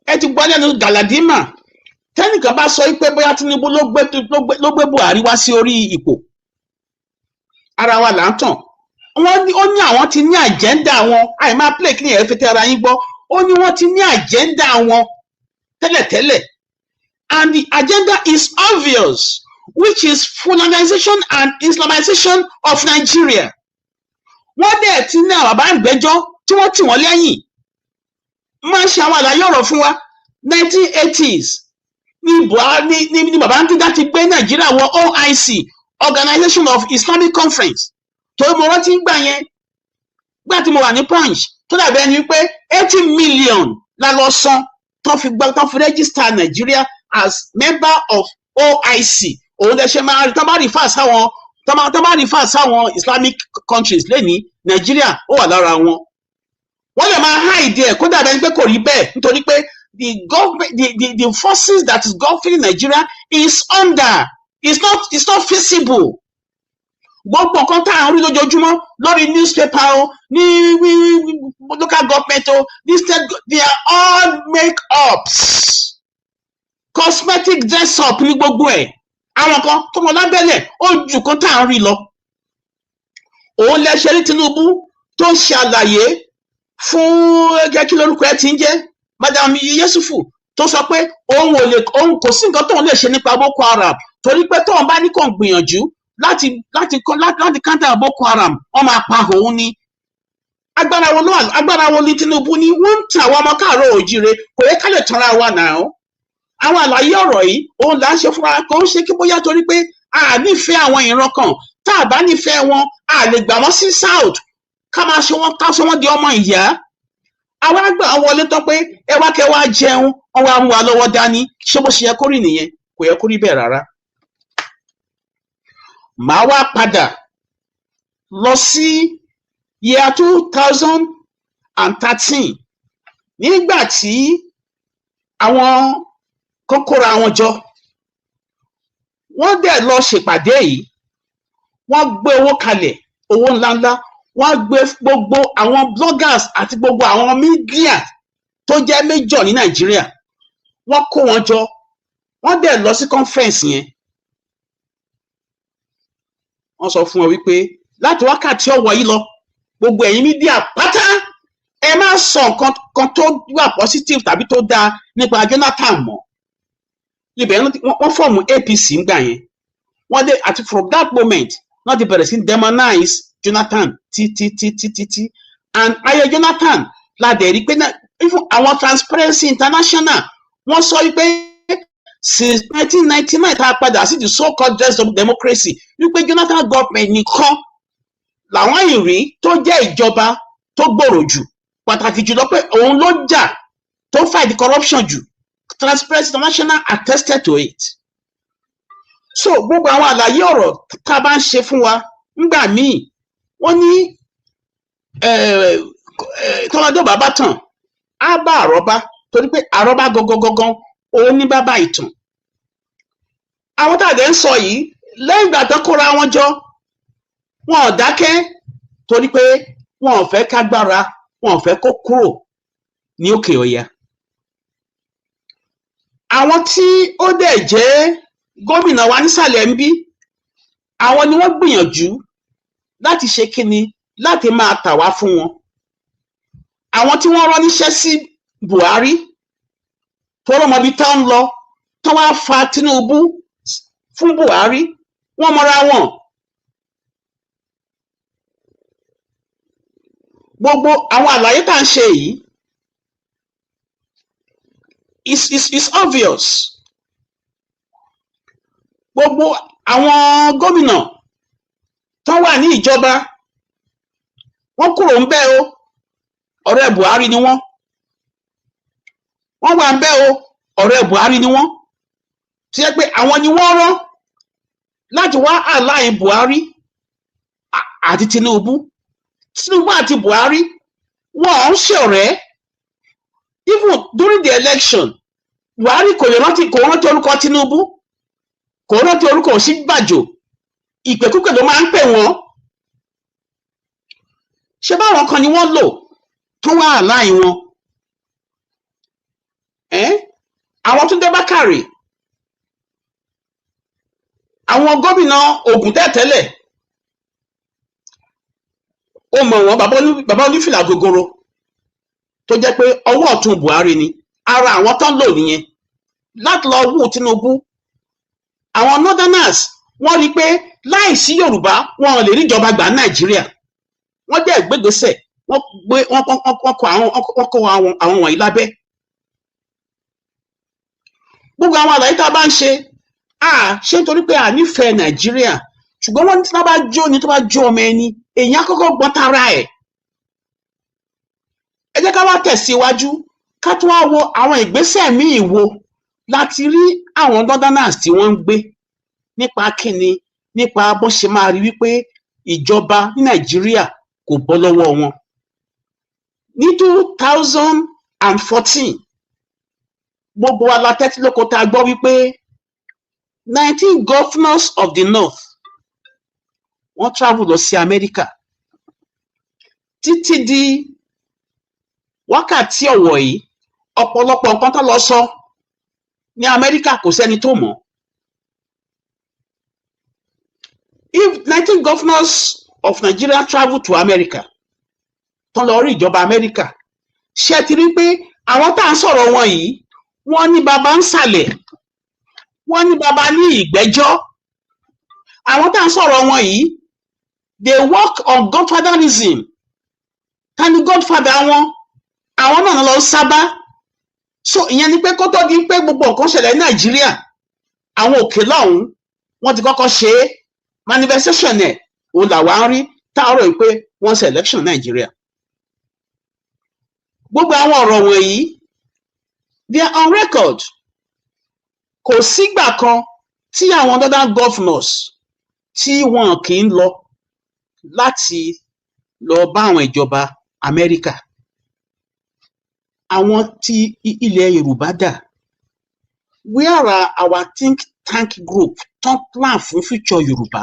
[SPEAKER 4] Ẹ ti gbọ́ lẹ́nu Galadima tẹ́nìkan bá sọ pé bóyá Tinubu ló gbé Buhari wá sí orí ipò, ara wa là ń tàn. Ó ní àwọn ti ní àjẹ́ndà wọn, àì máa play kí ni ẹ̀ fi tẹ́ ara yín gbọ́, ó ní wọ́n ti ní àjẹ́ndà wọn tẹ́lẹ̀tẹ́lẹ̀, and the agenda is obvious, which is Fulanization and Islamization of Nigeria. Wọ́n dẹ̀ ti ní àwọn bàbá ìgbẹ́jọ́ tí wọ́n tì wọ́n lẹ́yìn. Máa ṣe àwọn àlàyé ọ̀rọ̀ fún wa. 1980s ní Buhari ní bàbá Babangida ti gbé Nàìjíríà wọ OIC, Organization of Islamic Conference. Tó mo rántí gbà yẹn, gbà tí mo wà ní Punch, tó dàbí ẹni wípé 80 million la lọ san tó fi register Nigeria as member of OIC. Òun lè ṣe máa rí tó bá refer sáwọn Islamic countries lẹ́ni Nàìjíríà ó wà lára wọn. wọ́n lè máa hide ẹ̀ kó dàbẹ̀ ní pé kò rí bẹ́ẹ̀ nítorí pé the government the forces that is governing Nigeria is under, it's not feasible. Gbogbo nǹkan tá à ń rí lójoojúmọ́ lórí newspaper o ní local government o ní state, they are all make-ups, cosmetic dress-up ní gbogbo ẹ̀. Àwọn kan tó mọ lábẹ́lẹ̀ ó jù kan tá à ń rí lọ. Òun lẹ ṣe rí Tinubu tó ń ṣe àlàyé fún ẹgbẹ́ kí lórúkọ ẹ ti ń jẹ́ Madam Yesufu tó sọ pé òun kò sí nǹkan tóun lè ṣe nípa Boko Haram torí pé tóun bá ní kàn gbìyànjú láti counter Boko Haram wọ́n máa pa òun ni. Agbára wo ni Tinubu ní wọ́n ń tàn àwọn ọmọ káàárọ̀ òjíire, kò yẹ ká lè tanra wa náà. Àwọn àlàyé ọ̀rọ̀ yìí òun là ń ṣe fúnra, kò ń ṣe kí bóyá torí pé a nífẹ̀ẹ́ àwọn ìran kan, tá a bá nífẹ̀ẹ́ wọn a lè gbà wọ́n sí South ká máa ṣe wọ́n ká sọ wọ́n di ọmọ ìyá. Àwọn àgbà wọlé tán pé ẹ wá kẹ́ wá jẹun wọ́n wá mú wa lọ́wọ́ dání, ṣé bó ṣe yẹ kó rí nìyẹn? Kò yẹ kó rí bẹ́ẹ̀ rárá. Màá wá padà lọ sí year 2013 nígbà tí àwọn kan kóra wọn jọ, wọ́n dẹ̀ lọ ṣèpàdé yìí, wọ́n gbé owó kalẹ̀, owó ńláńlá, wọ́n gbé gbogbo àwọn bloggers àti gbogbo àwọn media tó jẹ́ major ní Nàìjíríà, wọ́n kó wọn jọ, wọ́n dẹ̀ lọ sí conference yẹn. Wọ́n sọ fún wọn wípé láti wákàtí ọ̀wọ̀ yìí lọ gbogbo ẹ̀yin media pátá ẹ má sọ nǹkan kan tó wà positive tàbí tó dáa nípa Jonathan mọ́. Ibẹ̀ wọ́n fọ́ọ̀mù APC ńgbà yẹn, wọ́n dé àti from that moment wọ́n ti bẹ̀rẹ̀ sí demonize Jonathan títí and ayé Jonathan ládẹ̀ rí pé àwọn Transparency International wọ́n sọ wípé since 1999 tá a padà sí the so-called dress of democracy wípé Jonathan government nìkan làwọn ìrí tó jẹ́ ìjọba tó gbòòrò jù, pàtàkì jùlọ pé òun ló jà tó fight the corruption jù. Transparency International attested to it. So gbogbo àwọn àlàyé ọ̀rọ̀ tá a bá ń ṣe fún wa ńgbà míì wọ́n ní tọ́lọ́dọ̀ bàbá tàn á bá àrọ́bá torí pé àrọ́bá gangan òun ní bàbá ìtàn. Àwọn tá a dẹ̀ ń sọ yìí lẹ́yìn ìgbà tó kóra wọn jọ wọn ò dákẹ́ torí pé wọn ò fẹ́ kágbára, wọn ò fẹ́ kó kúrò ní òkè ọ̀yà. Àwọn tí ó dẹ̀ jẹ́ gómìnà wa nísàlẹ̀ ń bí, àwọn ni wọ́n gbìyànjú láti ṣe kíni, láti máa tà wá fún wọn. Àwọn tí wọ́n rán níṣẹ́ sí Buhari tó rọ́ mọbi tá ń lọ tó wá fa Tinubu fún Buhari, wọ́n mọra wọn. Gbogbo àwọn àlàyé tá ń ṣe yìí is obvious. Gbogbo àwọn gómìnà tó wà ní ìjọba wọ́n kúrò ń bẹ̀ o, ọ̀rẹ́ Buhari ni wọ́n. Wọ́n wà ń bẹ̀ o, ọ̀rẹ́ Buhari ni wọ́n. Tí yẹ pé àwọn ni wọ́n rán láti wá align Buhari àti Tinubu. Tinubu àti Buhari wọ́n ń ṣe ọ̀rẹ́. Even during the election, Buhari kò rántí orúkọ Tinubu, kò rántí orúkọ Ọ̀ṣínbàjò, ìpèkúpè ló máa ń pè wọ́n. Ṣé báwọn kan ni wọ́n lò tó wá align wọn? Àwọn Túndé Bákàrè, àwọn gómìnà Ògùn tẹ́tẹ́lẹ̀, ó mọ̀ wọ́n bàbá onífìlà gogoro tó jẹ́ pé ọwọ́ ọ̀tún Buhari ni, ara àwọn tán lò nìyẹn láti lọ wú Tinubu. Àwọn northerners wọ́n rí pé láìsí Yorùbá wọn ò lè rí ìjọba gbà Nàìjíríà. Wọ́n dẹ̀ gbégbèsè, wọ́n kó àwọn wọ̀nyí lábẹ́. Gbogbo àwọn àlàyé tá a bá ń ṣe ṣé nítorí pé a nífẹ̀ẹ́ Nàìjíríà, ṣùgbọ́n wọ́n tí wọ́n bá jó ni tó bá jó ọmọ ẹni èèyàn àkọ́kọ́ gbọ́n tara ẹ̀. Ẹ jẹ́ ká wá tẹ̀síwájú ká tún wá wo àwọn ìgbésẹ̀ míì wo láti rí àwọn northerners tí wọ́n ń gbé nípa kíni, nípa bó ṣe máa rí wípé ìjọba ní Nàìjíríà kò bọ́ lọ́wọ́ wọn. ní 2014 gbogbo wa la tẹ́tí lóko tá a gbọ́ wípé 19 governors of the north wọ́n travel lọ sí Amẹ́ríkà títí di wákàtí ọ̀wọ̀ yìí ọ̀pọ̀lọpọ̀ nǹkan tó lọ sọ ní Amẹ́ríkà kò sẹ́ni tó mọ̀. If 19 governors of Nigeria travel to America tán lọ rí ìjọba Amẹ́ríkà ṣé ti rí pé àwọn tá à ń sọ̀rọ̀ wọn yìí wọ́n ní baba ń sàlẹ̀ wọ́n ní baba ní ìgbẹ́jọ́ àwọn tá à ń sọ̀rọ̀ wọn yìí they work on godfatherism tani godfather wọn àwọn náà lọ sábà so ìyẹn ni pé kó tó di pé gbogbo nǹkan ṣẹlẹ̀ ní Nàìjíríà àwọn òkè lọ́hùn wọ́n ti kọ́kọ́ ṣe é manifestation ẹ̀ òun làwa ń rí táàrọ̀ yìí pé wọ́n ṣe election Nàìjíríà gbogbo àwọn ọ̀rọ̀ wọ̀nyí they are on record kò sígbà kan tí àwọn other governors tí wọn kì í lọ láti lọ bá àwọn ìjọba Amẹ́ríkà àwọn tí ilẹ̀ Yorùbá dà where are our think tank group tó plan fún future Yorùbá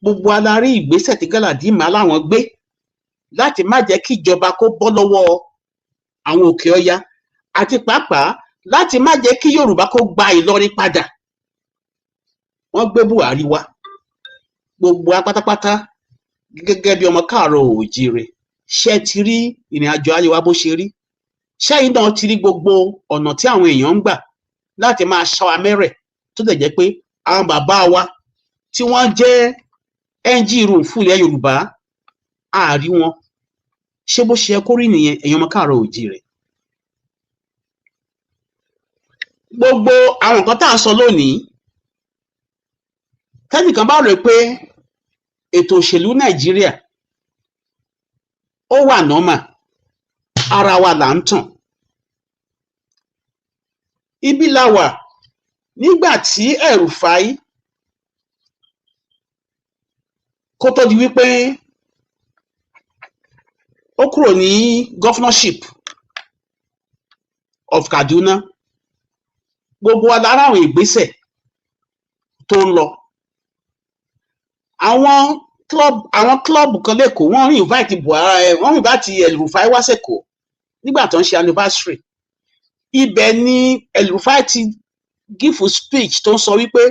[SPEAKER 4] gbogbo alárí ìgbésẹ̀ tí Galadima láwọn gbé láti má jẹ́ kí ìjọba kó bọ́ lọ́wọ́ àwọn òkè ọya àti pàápàá láti má jẹ́ kí Yorùbá kó gba Ìlọrin padà wọ́n gbé Buhari wá gbogbo apátápátá gẹ́gẹ́ bí ọmọ káàárọ̀ oòjíire ṣé ti rí ìrìn àjò ayé wa bó ṣe rí ṣẹ́yìn náà ti rí gbogbo ọ̀nà tí àwọn èèyàn ń gbà láti máa ṣọ́ amẹ́rẹ̀ tó dẹ̀ jẹ́ pé àwọn bàbá wa tí wọ́n jẹ́ engine room fún ilẹ̀ Yorùbá àárí wọn ṣé bó ṣe yẹ kó rí nìyẹn èèyàn ọmọ káàárọ̀ oòjíire gbogbo àwọn nǹkan tá à ń sọ lónìí tẹ́nìkan bá rò pé ètò òṣèlú Nàìjíríà ó wà nọ́mà ara wa là ń tàn ibi la wà nígbà tí El-Rufai kó tó di wípé ó kúrò ní governorship of Kaduna gbogbo wa lára àwọn ìgbésẹ̀ tó ń lọ àwọn club kan lẹ́kọ̀ọ́ wọ́n invite Buhari wọ́n invite El-Rufai wá sẹ́kọ̀ọ́ nígbà tó ń ṣe anniversary ibẹ̀ ni El-Rufai ti give speech tó ń sọ wípé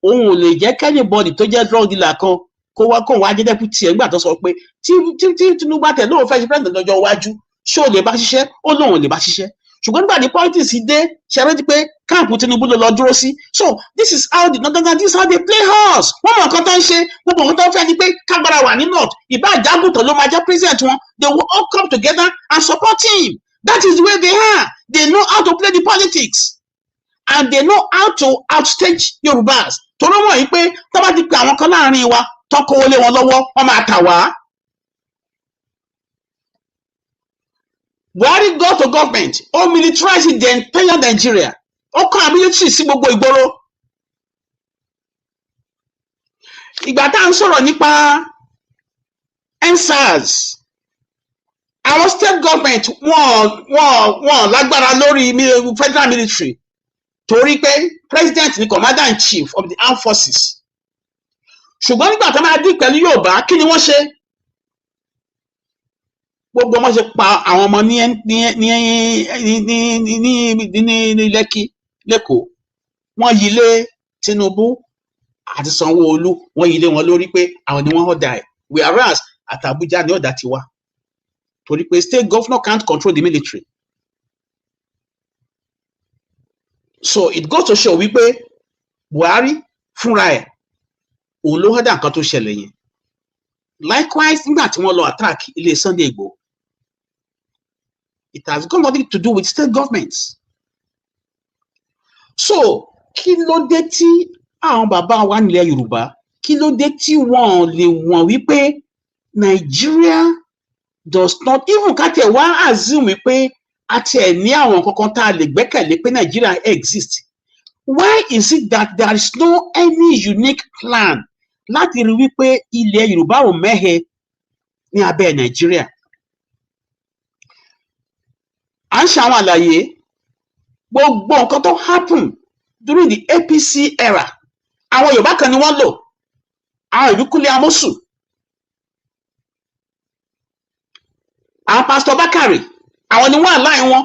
[SPEAKER 4] òun ò lè jẹ́ kẹ́nìbọ̀dì tó jẹ́ drug dealer kan kó wá jẹ́ deputy ẹ̀ nígbà tó sọ pé tí Tinubu tẹ̀ lóun fẹ́ ṣe president lọ́jọ́ iwájú ṣé ò lè bá ṣiṣẹ́ ó lóun ò lè bá ṣiṣẹ́ ṣùgbọ́n nígbà tí politics dé ṣẹlẹ̀ pé káàpù Tinubu ló lọ dúró sí so this is how the northern this is how they play horse wọ́n mọ̀ nǹkan tó ń ṣe gbogbo nǹkan tó ń fẹ́ ni pé kágbára wà ní north ìbá àjágùntàn ló máa jẹ́ president wọn they will all come together and support him that is the way they are they know how to play the politics and they know how to outstage Yorubas torí wọ́n yìí pé tó bá ti pe àwọn kan láàrin wa tó kówó lé wọn lọ́wọ́ wọ́n máa tà wá. Buhari go to government ó militarize the entire Nigeria ó kọ́ military sí gbogbo ìgboro ìgbà tá à ń sọ̀rọ̀ nípa EndSARS àwọn state government wọ́n lágbára lórí federal military torí pé president ni commander in chief of the armed forces ṣùgbọ́n nígbà tó máa dín pẹ̀lú Yorùbá kí ni wọ́n ṣe gbogbo wọn ṣe pa àwọn ọmọ ní Lẹ́kì lẹ́kọ̀ọ́ wọ́n yí lé Tinubu àti Sanwó-Olú wọ́n yí lé wọn lórí pé àwọn ni wọ́n ọ̀dà ẹ̀ whereas àti Abuja ni ọ̀dà ti wá torí pé state governor can't control the military so it goes to show wípé Buhari fúnra ẹ̀ òun ló ọ̀dà nǹkan tó ṣẹlẹ̀ yẹn likewise nígbà tí wọ́n lọ attack ilé Sunday Igboho it has got nothing to do with state governments so kí ló dé tí àwọn bàbá wa nílẹ̀ Yorùbá kí ló dé tí wọ́n lè wọ̀n wípé Nigeria does not even ká tiẹ̀ wá assume wípé a tiẹ̀ ní àwọn kankan tá a lè gbẹ́kẹ̀lé pé Nigeria exist why is it that there is no any unique plan láti rí wípé ilẹ̀ Yorùbá ò mẹ́hẹ ní abẹ́ Nigeria à ń ṣe àwọn àlàyé gbogbo nǹkan tó happen during the APC era àwọn Yorùbá kan ni wọ́n lò àwọn Ìbíkúnlé Amósù àwọn Pastor Bakare àwọn ni wọ́n align wọn.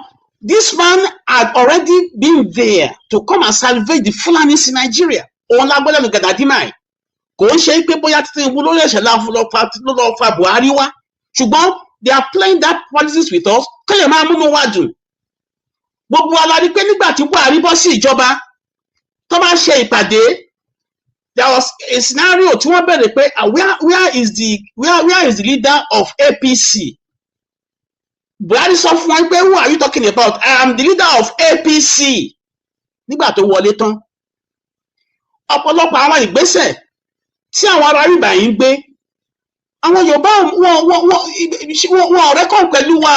[SPEAKER 4] This man had already been there to come and salvage the Fulanis in Nigeria. Òun lágbọ́dọ̀ ní Galadima ẹ̀ kò ń ṣe pé bóyá Tinubu ló lè ṣe lọ fa Buhari wá ṣùgbọ́n they are playing that politics with us kó lè máa múnú wá dùn. Gbogbo wa la rí pé nígbà tí Buhari bọ́ sí ìjọba tó bá ṣe ìpàdé there was a scenario tí wọ́n bẹ̀rẹ̀ pé where is the leader of APC? Buhari sọ fún wọn pé who are you talking about? I am the leader of APC. Nígbà tó wọlé tán ọ̀pọ̀lọpọ̀ àwọn ìgbésẹ̀ tí àwọn ará Yorùbá yìí ń gbé àwọn Yorùbá wọn ọ̀rẹ́ kàn pẹ̀lú wa.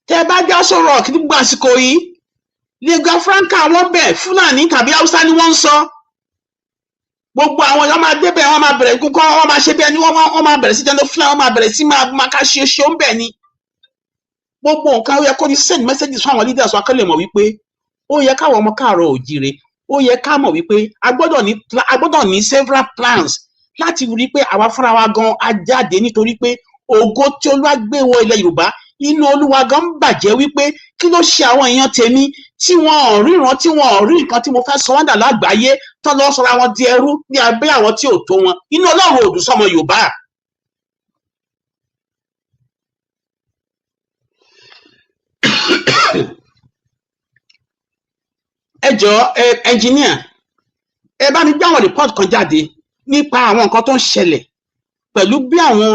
[SPEAKER 4] Tẹ́ bá já sọ̀rọ̀ kí gbogbo àsìkò yìí lẹ́gà Franca wọ́n bẹ̀ Fúlàní tàbí Haúsá ni wọ́n ń sọ. Gbogbo àwọn èèyàn máa débẹ̀ wọ́n máa bẹ̀rẹ̀ kúkọ́ wọ́n máa ṣe bí ẹni wọ́n máa bẹ̀rẹ̀ sí jẹ́ndó Fúlàní wọ́n máa bẹ̀rẹ̀ sí máa ká ṣe ń bẹ̀ ni. Gbogbo nǹkan ó yẹ kó ní send messages fún àwọn leaders wa kó lè mọ̀ wípé ó yẹ káwọn ọmọ káàárọ̀ oòjíire ó yẹ ká mọ̀ wípé a gbọ́dọ̀ ní several plans láti rí pé àwa fúnra wa gan a jáde nítorí pé ògo tí Olúwa gbé wọ ilẹ̀ Yorùbá inú Olúwa gan bàjẹ́ wípé kí ló ṣe àwọn èèyàn tèmi tí wọn ò ríran tí wọn ò rí nǹkan tí mo fẹ́ sọ wọ́n dà lágbàáyé tán lọ́ sọra wọn di ẹrú ní abẹ́ àwọn tí ò tó wọn inú Ọlọ́run ò dùn sọ́mọ Yorùbá. Ẹ jọ̀ọ́ engineer ẹ bá mi gbé àwọn report kan jáde nípa àwọn nǹkan tó ń ṣẹlẹ̀ pẹ̀lú bí àwọn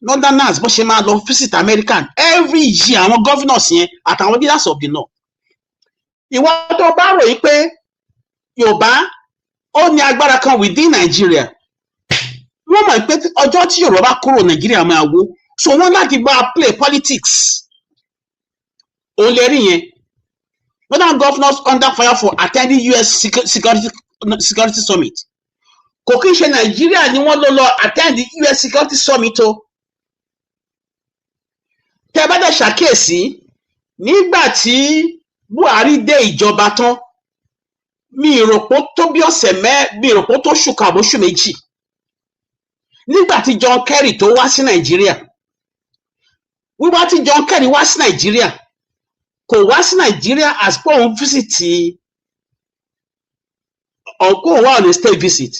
[SPEAKER 4] Northerners bó ṣe máa lọ visit American every year àwọn governors yẹn àtàwọn leaders of the north. Ìwọ tó bá rò yìí pé Yorùbá ó ní agbára kan within Nigeria wọ́n mọ̀ pé ọjọ́ tí Yorùbá bá kúrò Nigeria máa wó so wọ́n láti bá play politics. Òun lè rí yẹn Northern governors under fire for attending US security summit. Kò kí n ṣe Nigeria ni wọ́n lọ attend US security summit o. Tẹ́ bá dẹ̀ ṣàkíyèsí nígbà tí Buhari dé ìjọba tán mi ìròpó tó bí mi ìròpó tó ṣùkà àbóṣù méjì nígbà tí John Kerry tó wá sí Nigeria wíwá tí John Kerry wá sí Nigeria kò wá sí Nigeria as pé òun visit ọ̀kọ́ wà on a state visit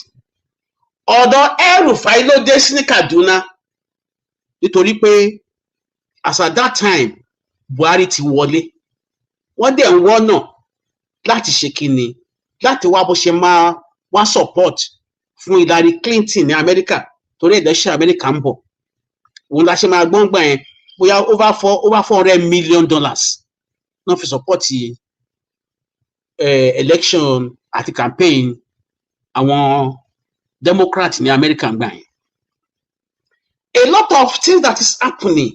[SPEAKER 4] ọ̀dọ̀ El-Rufai ló dé sí ní Kaduna nítorí pé as at that time Buhari ti wọlé wọ́n dẹ̀ ń wọ́nà láti ṣe kíni láti wá bó ṣe máa wá support fún Hillary Clinton ní Amẹ́ríkà torí ẹ̀dẹ́ṣẹ́ Amẹ́ríkà ń bọ̀ òun la ṣe máa gbọ́ngbà yẹn bóyá over $400 million náà fi support election àti campaign àwọn Democrat ní Amẹ́ríkà gbà yẹn. A lot of things that is happening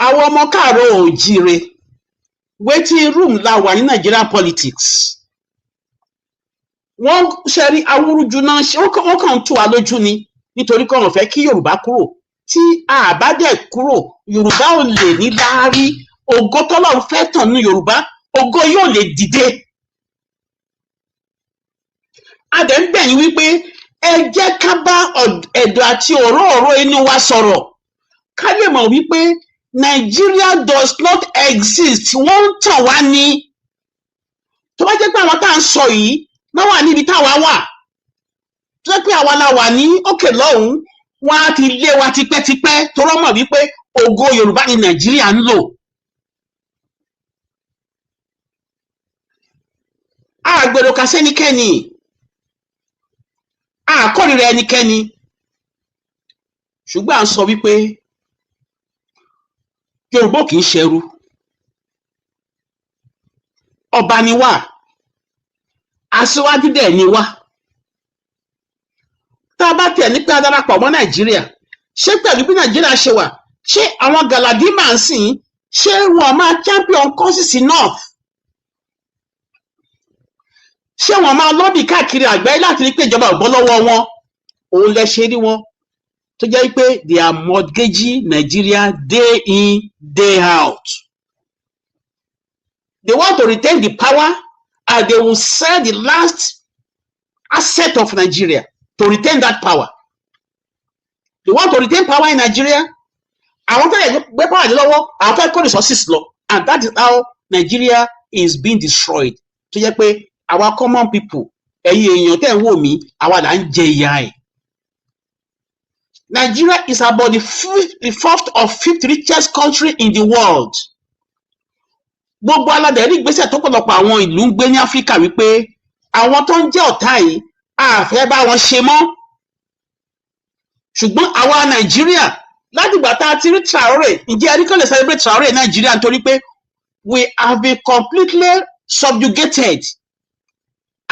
[SPEAKER 4] àwọn ọmọ káàárọ̀ oòjíire waiting room la wà ní Nigerian politics wọ́n ṣe rí awúrúju náà wọ́n kàn ń tù wá lójú ni nítorí kọ́ wọn fẹ́ kí Yorùbá kúrò tí a bá dẹ̀ kúrò Yorùbá ò lè ní láárí ògo tọ́lọ́run fẹ́ tàn ní Yorùbá ògo yóò lè dìde. A dẹ̀ ń bẹ̀yìn wípé ẹ jẹ́ ká bá ẹ̀dọ̀ àti òróòró inú wa sọ̀rọ̀ ká lè mọ̀ wípé Nigeria does not exist wọ́n ń tàn wá ní tó bá jẹ́ pé àwọn tá à ń sọ yìí náà wà níbi táwa wà tó jẹ́ pé àwa la wà ní òkè lọ́hùn wọ́n á ti lé wa tipẹ́tipẹ́ tó rọ́mọ̀ wípé ògo Yorùbá ní Nàìjíríà ń lò. Àgbèrò kà sẹ́nikẹ́ni àkórìíra ẹnikẹ́ni ṣùgbọ́n à ń sọ wípé Yorùbá kì í ṣẹrú ọba ni wá aṣíwájú dẹ̀ ni wá tá a bá tẹ̀ ní pé a darapọ̀ mọ́ Nàìjíríà ṣé pẹ̀lú bí Nàìjíríà ṣe wà ṣé àwọn Galadima ń sìn ṣé wọn máa champion causes north ṣé wọn máa lọ́bì káàkiri àgbáyé láti rí pé ìjọba ò bọ́ lọ́wọ́ wọn òun lẹ ṣe rí wọn tó jẹ́ pé they are mortgaging Nigeria day in, day out. They want to retain the power and they will sell the last asset of Nigeria to retain that power. They want to retain power in Nigeria. I want to get power lọ́wọ́, I want to resources law, and that is how Nigeria is being destroyed. Tó jẹ́ pé our common people, ẹ̀yin èèyàn tẹ́ ń wò mí, àwa là ń jẹ ìyà ẹ̀. Nigeria is about the fourth or fifth richest country in the world. Gbogbo aládẹ̀rí ìgbésẹ̀ tó pọ̀lọpọ̀ àwọn ìlú ń gbé ní Áfíríkà wípé àwọn tó ń jẹ́ ọ̀tá yìí a fẹ́ bá wọn ṣe mọ́. Ṣùgbọ́n àwa Nàìjíríà látìgbà tá a ti rí Traore, ǹjẹ́ ẹ̀rí kan lè celebrate Traore Nàìjíríà nítorí pé we have been completely subjugated.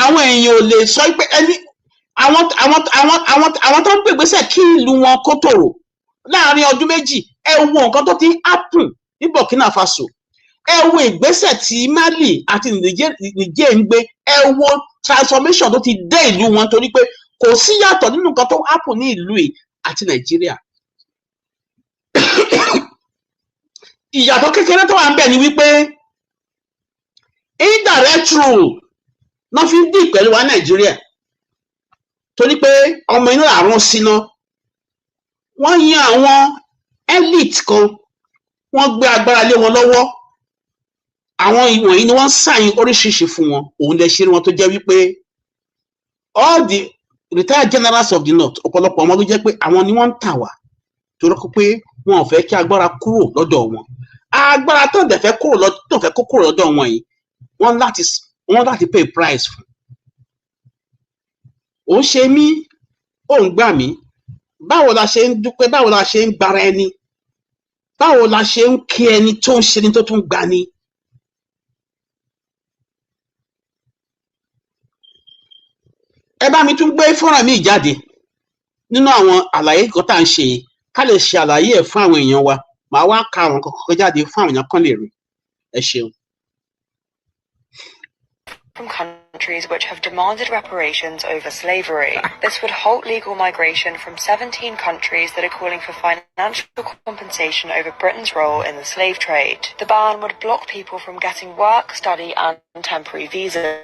[SPEAKER 4] Àwọn èèyàn ò lè sọ pé ẹni àwọn tó ń gbègbèsẹ̀ kí ìlú wọn kó tòrò láàrin ọdún méjì ẹ wo nǹkan tó ti ń happen ní Burkina Faso, ẹ wo ìgbésẹ̀ tí Mali àti Niger ń gbé, ẹ wo transformation tó ti dé ìlú wọn torí pé kò sí yàtọ̀ nínú nǹkan tó happen ní ìlú yìí àti Nàìjíríà. Ìyàtọ̀ kékeré tó wà ń bẹ̀ ni wípé indirect rule náà fi ń dì pẹ̀lú wa Nàìjíríà torí pé ọmọ inú àrùn síná wọ́n yan àwọn elite kan, wọ́n gbé agbára lé wọn lọ́wọ́, àwọn ìwọ̀nyí ni wọ́n sàyìn oríṣiríṣi fún wọn. Òun lè ṣe wọn tó jẹ́ wípé all the retired generals of the north ọ̀pọ̀lọpọ̀ ọmọ ló jẹ́ pé àwọn ni wọ́n ń tà wá torí pé wọn ò fẹ́ kí agbára kúrò lọ́dọ̀ wọn. Agbára tó dẹ̀ fẹ́ kúrò lọ́dọ̀ wọn yìí wọ́n láti pay price fún. Ó ń ṣe mí, ó ń gbà mí, báwo la ṣe ń dúpẹ́, báwo la ṣe ń gbára ẹni, báwo la ṣe ń kí ẹni tó ń ṣe ni tó tún gbà ni. Ẹ bá mi tún gbé fọ́nrán mi jáde nínú àwọn àlàyé kan tá à ń ṣe ká lè ṣe àlàyé ẹ̀ fún àwọn èèyàn wa. Màá wá ka àwọn kọ̀ọ̀kan jáde fún àwọn èèyàn kan lè rí. Ẹ ṣeun.
[SPEAKER 6] From countries which have demanded reparations over slavery. This would halt legal migration from 17 countries that are calling for financial compensation over Britain's role in the slave trade. The ban would block people from getting work, study and temporary visas.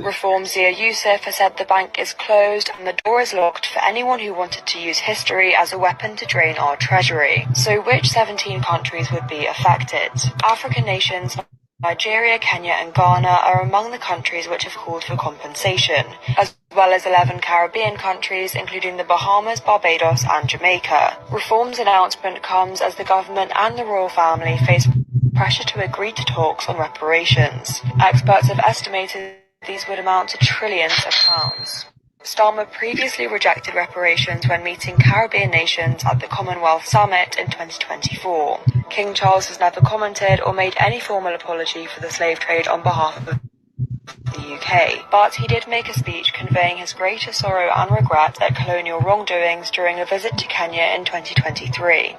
[SPEAKER 6] Reform Zia Youssef has said the bank is closed and the door is locked for anyone who wanted to use history as a weapon to drain our treasury. So which 17 countries would be affected? African nations Nigeria, Kenya and Ghana are among the countries which have called for compensation, as well as 11 Caribbean countries, including the Bahamas, Barbados and Jamaica. Reform's announcement comes as the government and the royal family face pressure to agree to talks on reparations. Experts have estimated these would amount to trillions of pounds. Starmer previously rejected reparations when meeting Caribbean nations at the Commonwealth Summit in 2024. King Charles has never commented or made any formal apology for the slave trade on behalf of the UK, but he did make a speech conveying his greatest sorrow and regret at colonial wrongdoings during a visit to Kenya in 2023.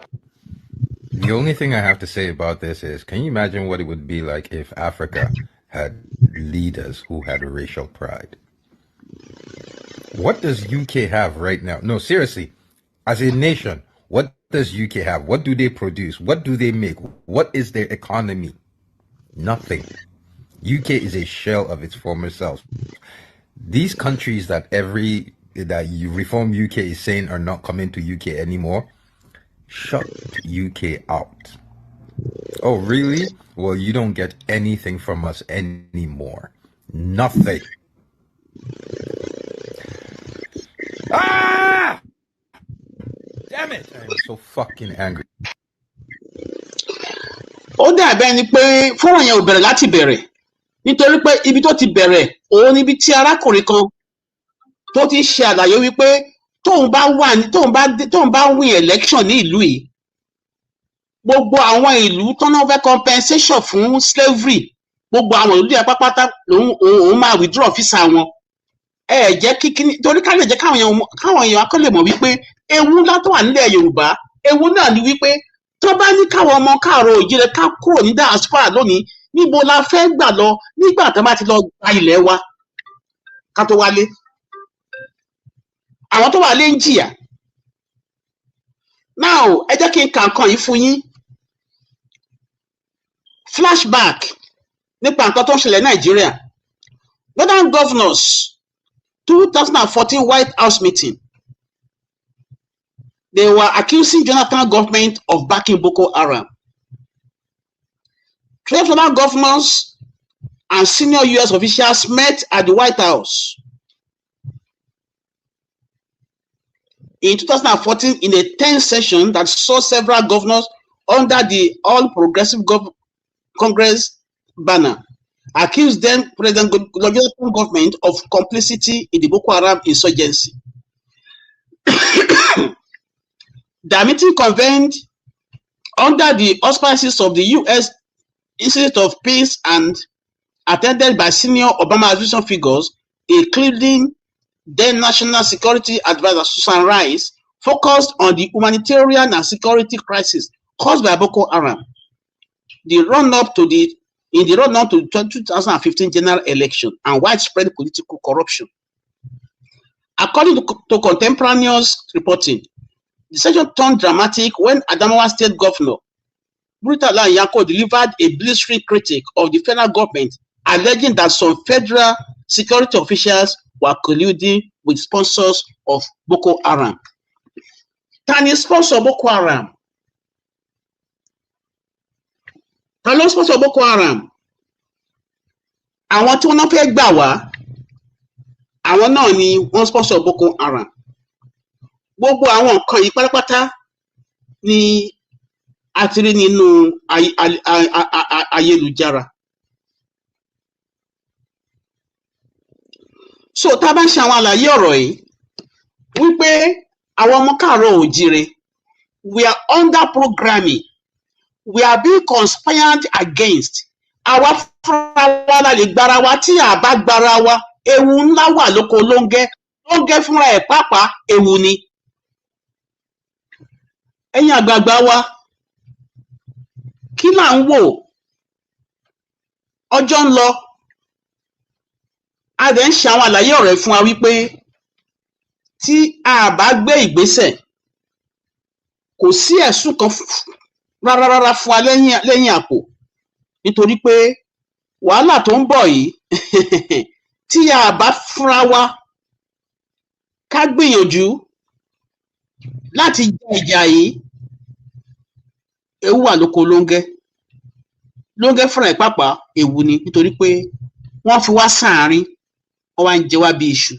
[SPEAKER 7] The only thing I have to say about this is, can you imagine what it would be like if Africa had leaders who had racial pride? What does UK have right now? No, seriously, as a nation, what does UK have? What do they produce? What do they make? What is their economy? Nothing. UK is a shell of its former self. These countries that you Reform UK is saying are not coming to UK anymore, shut UK out. Oh, really? Well, you don't get anything from us anymore. Nothing. Ah! Damn it! I'm so fucking angry.
[SPEAKER 4] Ó dàbẹ́ ni pé fọ́nrán yẹn ò bẹ̀rẹ̀ láti bẹ̀rẹ̀ nítorí pé ibi tó ti bẹ̀rẹ̀ òun níbi tí arákùnrin kan tó ti ṣe àlàyé wípé tóun bá win election ní ìlú yìí gbogbo àwọn ìlú tọ́nà fẹ́ compensation fún slavery gbogbo àwọn ìlú yẹn pápátá òun máa withdraw visa wọn. Jẹ́ kíkíní torí ká lè jẹ́ káwọn èèyàn akọ́ lè mọ̀ wípé ewu ńlá tó wà nílẹ̀ Yorùbá ewu náà ni wípé tó bá ní káwọn ọmọ káàárọ̀ òjíire ká kúrò ní diaspora lónìí níbo la fẹ́ gbà lọ nígbà tó bá ti lọ gba ilẹ̀ wa ká tó wálé. Àwọn tó wà lé ń jìyà Now, ẹ jẹ́ kí n kà nǹkan yìí fún yín. Flashback nípa nǹkan tó ń ṣẹlẹ̀ Nàìjíríà. Northern governors 2014 White House meeting. They were accusing Jonathan government of backing Boko Haram. 12 other governors and senior US officials met at the White House in 2014 in a tense session that saw several governors under the All Progressive Congress banner accused then President Jonathan government of complicity in the Boko Haram insurgency. The meeting convened under the auspices of the U.S. Institute of Peace and attended by senior Obama administration figures, including then National Security Advisor Susan Rice, focused on the humanitarian and security crisis caused by Boko Haram. In the run-up to the 2015 general election and widespread political corruption. According to contemporaneous reporting, the session turned dramatic when Adamawa State Governor Murtala Nyako delivered a blistering critique of the federal government, alleging that some federal security officials were colluding with sponsors of Boko Haram. Tani sponsor Boko Haram? Tani sponsor Boko Haram? Àwọn tí wọ́n fẹ́ gbà wá, àwọn náà ni wọ́n sponsor Boko Haram. Gbogbo àwọn nǹkan yìí pátápátá ni a ti rí nínú ayélujára. So tá bá ń ṣe àwọn àlàyé ọ̀rọ̀ yìí wípé àwọn ọmọ káàárọ̀ oòjíire, we are under programming, we are being conspired against. Àwa fúnra wa la lè gbára wa, tí a bá gbára wa ewu ńlá wà lóko lóńgẹ́ fúnra ẹ̀ pàápàá ewu ni. Ẹ̀yin àgbààgbà wa, kí là ń wò? Ọjọ́ ń lọ, a dẹ̀ ń ṣe àwọn àlàyé ọ̀rọ̀ fún wa wípé tí a bá gbé ìgbésẹ̀, kò sí ẹ̀sùn kan rárá fún wa lẹ́yìn àpò, nítorí pé wàhálà tó ń bọ̀ yìí tí a bá fúnra wa ká gbìyànjú láti jà ìjà yìí, ewu wà lóko lóńgẹ́ fúnra ẹ̀ pàápàá ewu ni, nítorí pé wọ́n fi wá sáàárín, wọ́n wá ń jẹ wá bí iṣu.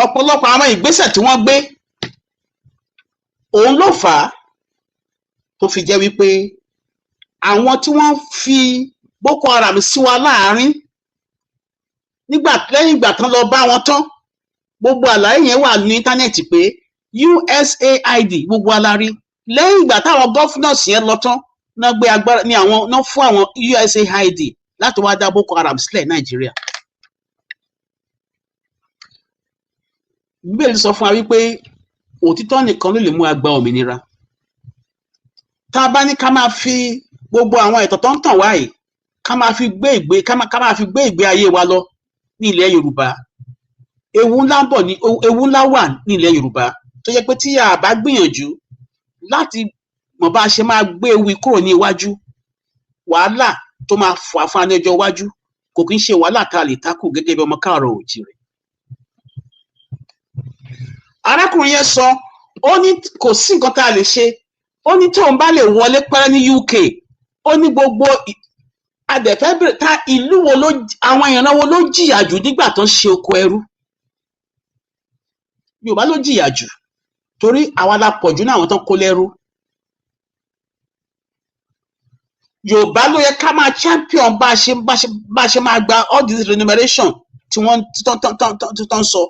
[SPEAKER 4] Ọ̀pọ̀lọpọ̀ àwọn ìgbésẹ̀ tí wọ́n gbé, òun ló fà á tó fi jẹ́ wípé àwọn tí wọ́n fi Boko Haram sí wa láàárín lẹ́yìn ìgbà tán lọ bá wọn tán, gbogbo àlàyé yẹn wà ní íńtánẹ́ẹ̀tì pé USAID gbogbo alárí, lẹ́yìn ìgbà táwọn governors yẹn lọ tán náà gbé agbára ní àwọn náà fún àwọn USAID láti wá dá Boko Haram sílẹ̀ Nàìjíríà. Bíbélì sọ fún wa wípé òtítọ́ nìkan ló lè mú agba òmìnira. Tá a bá ní ká máa fi gbogbo àwọn ẹ̀tọ́ tó ń tàn wá yìí ká máa fi gbé ìgbé ayé wa lọ ní ilẹ̀ Yorùbá, ewu ńlá wà ní ilẹ̀ Yorùbá, tó jẹ́ pé tí a bá gbìyànjú láti mọ̀ bá a ṣe máa gbé ewu kúrò ní iwájú, wàhálà tó máa fà fún ní ọjọ́ iwájú kò kí ń ṣe wàhálà tá a lè tákù gẹ́gẹ́ bí ọmọ káàárọ̀ oòjíire. Arákùnrin yẹn sọ, ó ní kò sí nǹkan tá a lè ṣe, ó ní tóun bá lè wọlé pẹ́rẹ́ ní UK, ó ní gbogbo adẹ̀fẹ́ bèrè ta ìlú wo ló, àwọn èèyàn wo ló jìyà jù nígbà tó ń ṣe oko ẹrú. Yorùbá ló jìyà jù torí àwa la pọ̀ jù ní àwọn tó ń kó lẹ́rú. Yorùbá ló yẹ ká máa champion bá a ṣe máa gba all this remuneration tí wọ́n tó ń sọ.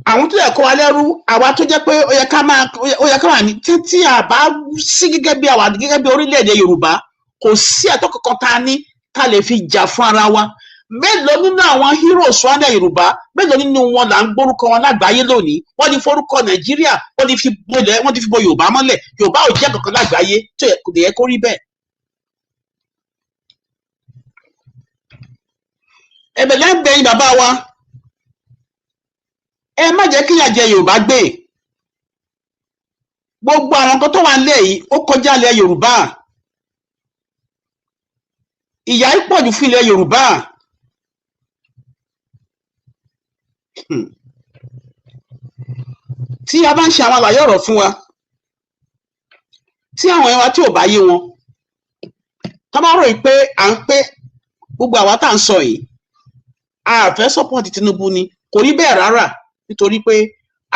[SPEAKER 4] Àwọn tó yẹ kó wa lẹ́rú, àwa tó jẹ́ pé ó yẹ ká wà ní tí a bá sí gẹ́gẹ́ bí orílẹ̀-èdè Yorùbá, kò sí ẹ̀tọ́ kankan tá a ní ká lè fi jà fún ara wa. Mélòó nínú àwọn heroes wa ní Yorùbá, mélòó nínú wọn là ń gbórúkọ wọn lágbàáyé lónìí? Wọ́n ti forúkọ Nàìjíríà, wọ́n ti fi bo Yorùbá mọ́lẹ̀. Yorùbá ò jẹ́ kankan lágbàáyé, tó yẹ kó rí bẹ́ẹ̀. Ẹ̀bẹ̀ lẹ́gbẹ̀ẹ́ bàbá wa, ẹ má jẹ́ kí ìyà jẹ Yorùbá gbé. Gbogbo àwọn kan tó wà nílẹ̀ yìí ó kọjá ilẹ̀ Yorùbá. Ìyà yìí pọ̀ jù fún ilẹ̀ Yorùbá. Tí a bá ń ṣe àwọn àlàyé ọ̀rọ̀ fún wa, tí àwọn ẹwà tí ò bá yé wọn, tá bá rò pé à ń pé gbogbo àwa tá à ń sọ yìí a fẹ́ support Tinubu ni, kò rí bẹ́ẹ̀ rárá, nítorí pé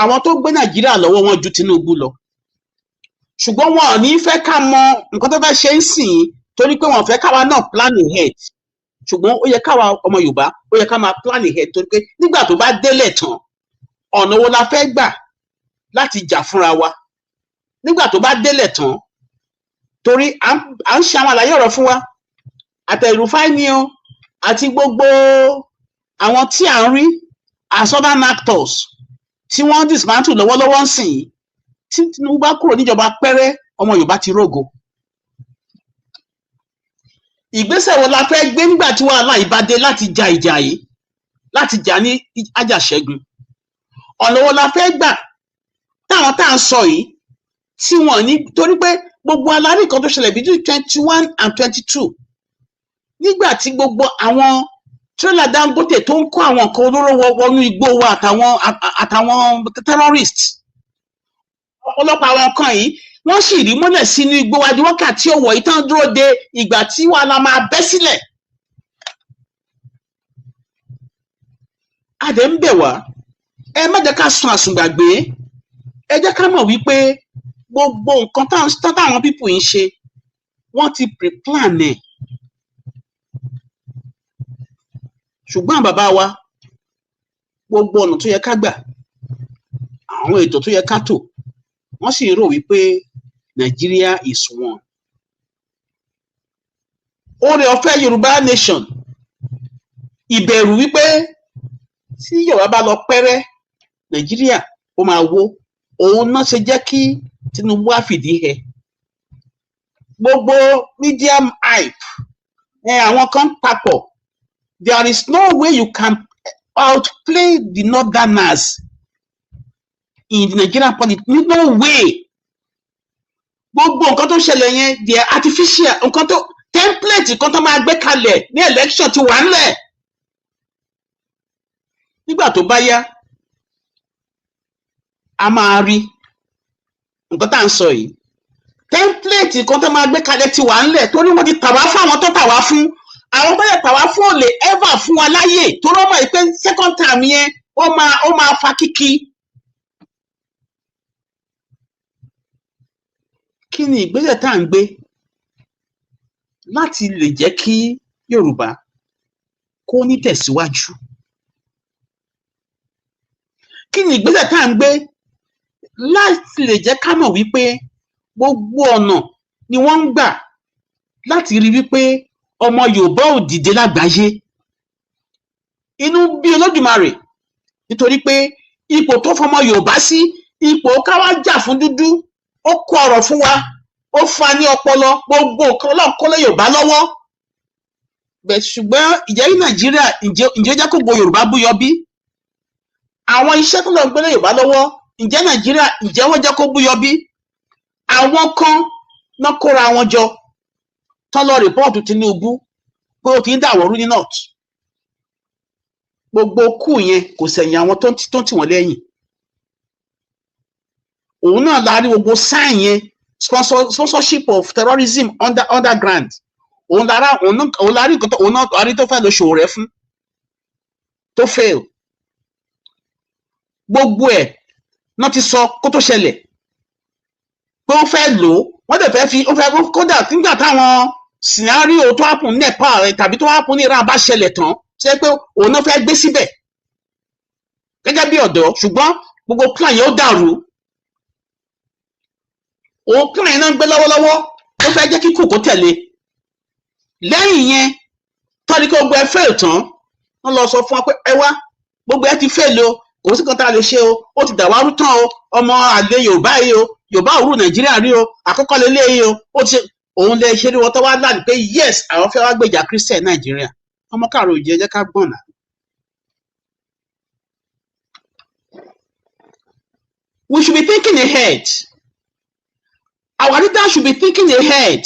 [SPEAKER 4] àwọn tó gbé Nàìjíríà lọ́wọ́ wọn ju Tinubu lọ. Ṣùgbọ́n wọn ò ní fẹ́ ká mọ nǹkan tó fẹ́ ṣe ń sìn, torí pé wọn fẹ́ káwa náà plan ahead. Ṣùgbọ́n ó yẹ káwa ọmọ Yorùbá ó yẹ ká máa plan ahead, torí pé nígbà tó bá délẹ̀ tán ọ̀nà wo la fẹ́ gbà láti jà fúnra wa nígbà tó bá délẹ̀ tán. Torí à ń ṣe àwọn àlàyé ọ̀rọ̀ fún wa, àtẹ̀rùfáì ni o àti gbogbo àwọn tí à ń rí as southern actors tí wọ́n dismantle lọ́wọ́lọ́wọ́ ń sìn. Tí Tinubu bá kúrò níjọba pẹ́rẹ́, ọmọ Yorùbá ti rógo. Ìgbésẹ̀ wo la fẹ́ gbé nígbà tí wàhálà yìí bá dé láti jà ìjà yìí, láti jà ní àjàṣẹ́gun? Ọ̀nà wo la fẹ́ gbà táwọn tá à ń sọ yìí tí wọ́n ní, torí pé gbogbo alárí kan tó ṣẹlẹ̀ between 21 and 22 nígbà tí gbogbo àwọn tírélà Dangote tó ń kó àwọn nǹkan olóró wọnú igbó wa àtàwọn terrorists, ọ̀pọ̀lọpọ̀ àwọn nǹkan yìí wọ́n sì rí mọ́lẹ̀ sínú igbó wa di wákàtí ọ̀wọ̀ yìí tán dúró de ìgbà tí wàhálà máa bẹ́ sílẹ̀. A dẹ̀ ń bẹ̀ wá, ẹ má jẹ́ ká sun àsùngbàgbé, ẹ jẹ́ ká mọ̀ wípé gbogbo nǹkan táwọn pípù yìí ń ṣe wọ́n ti pre-plan ẹ̀. Ṣùgbọ́n bàbá wa, gbogbo ọ̀nà tó yẹ ká gbà, àwọn ètò tó yẹ ká tò, wọ́n sì rò wípé Nigeria is one. Oore ọ̀fẹ́ Yorùbá nation, ìbẹ̀rù wípé tí Yorùbá bá lọ pẹ́rẹ́ Nigeria ó máa wó, òun náà ṣe jẹ́ kí Tinubu á fìdí hẹ. Gbogbo medium hype àwọn kan papọ̀. There is no way you can outplay the northerners in the Nigerian politics. No way. Gbogbo nǹkan tó ṣẹlẹ̀ yẹn, they are artificial. Nǹkan tó template kan tó máa gbé kalẹ̀ ní election ti wà ńlẹ̀. Nígbà tó bá yá, a máa rí nǹkan tá à ń sọ yìí. Template kan tó máa gbé kalẹ̀ ti wà ńlẹ̀, torí wọ́n ti tà wá fún àwọn tó tà wá fún. Àwọn tó yẹ tà wá fún ò lè ever fún wa láyè, torí wọ́n mọ̀ pé second time yẹn ó máa fa kíkí. Kí ni ìgbésẹ̀ tá à ń gbé láti lè jẹ́ kí Yorùbá kó ní tẹ̀síwájú? Kí ni ìgbésẹ̀ tá à ń gbé láti lè jẹ́ ká mọ̀ wípé gbogbo ọ̀nà ni wọ́n ń gbà láti rí wípé ọmọ Yorùbá ò dìde lágbàáyé? Inú bí Olódùmarè, nítorí pé ipò tó fọmọ Yorùbá sí ipò káwá jà fún dúdú, ó kó ọ̀rọ̀ fún wa, ó fa ní ọpọlọ, gbogbo nǹkan Ọlọ́run kó lé Yorùbá lọ́wọ́. Ṣùgbọ́n ìjẹ́ ní Nàìjíríà ǹjẹ́ ó jẹ́ kó gbogbo Yorùbá búyọ bí? Àwọn iṣẹ́ tó lọ gbélé Yorùbá lọ́wọ́, ǹjẹ́ Nàìjíríà ǹjẹ́ wọ́n jẹ́ kó búyọ bí? Àwọn kan náà kóra wọn jọ tán lọ rìpọ́ọ̀tù Tinubu pé ó ti ń dàwọ̀ rú ní north. Gbogbo kù yẹn kò sẹ̀yìn àwọn tó ń tì wọ́n lẹ́yìn. Òun náà la rí gbogbo sign yẹn, sponsorship of terrorism underground. Òun la rí nǹkan òun náà rí tó fẹ́ lọ ṣòwò rẹ̀ fún tó fail. Gbogbo ẹ̀ náà ti sọ kó tó ṣẹlẹ̀ pé ó fẹ́ lò ó, wọ́n dẹ̀ fẹ́ fi ó fẹ́ kódà nígbà táwọn scenario tó happen ní Nepal tàbí tó happen ní Iran bá ṣẹlẹ̀ tán, ṣe pé òun náà fẹ́ gbé síbẹ̀ gẹ́gẹ́ bí ọ̀dọ́. Ṣùgbọ́n gbogbo plan yẹn ó dàrú. Òun plan yẹn náà ń gbé lọ́wọ́lọ́wọ́, ó fẹ́ jẹ́ kí kù kó tẹ̀lé. Lẹ́yìn yẹn tọ́ni kí gbogbo ẹ fail tán, wọ́n lọ sọ fún wa pé ẹ wá, gbogbo ẹ ti fail o, kò sí kan tá a lè ṣe o, ó ti dàwárú tán o, ọmọ àlè Yorùbá yìí o, Yorùbá òru Nàìjíríà rí o, àkọ́kọ́ lélẹ́ yìí o, ó ti òun lè ṣe rí wọn tó wá láàrín pé yes àwọn fẹ́ wá gbèjà Christian Nàìjíríà. Ọmọ káàró ìjẹ́ jẹ́ ká gbọ̀nà. We should be thinking ahead. Our leaders should be thinking ahead.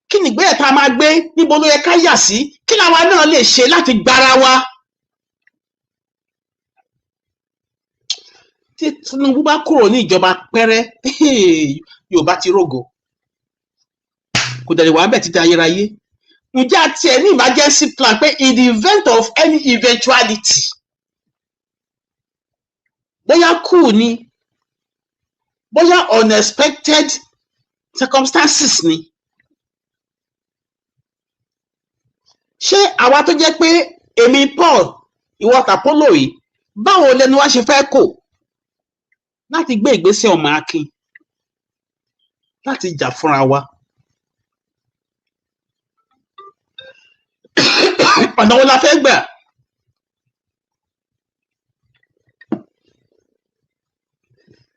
[SPEAKER 4] Kí ni ìgbésẹ̀ tá a máa gbé? Níbo ló yẹ ká yà sí? Kí làwa náà lè ṣe láti gbára wa? Tí Tinubu bá kúrò ní ìjọba pẹ́rẹ́, Yorùbá ti rógo. Kò dẹ̀ lè wà bẹ́ẹ̀ títí ayérayé. Ǹjẹ́ àti ẹ̀ ní emergency plan pé in the event of any eventuality, bóyá kú ni, bóyá unexpected circumstances ni. Ṣé àwa tó jẹ́ pé èmi Paul ìwọ Tàpólò yìí, báwo lẹnu wa ṣe fẹ́ kò láti gbé ìgbésẹ̀ ọmọ akin láti jà fúnra wa? Ọ̀nà wo la fẹ́ gbà?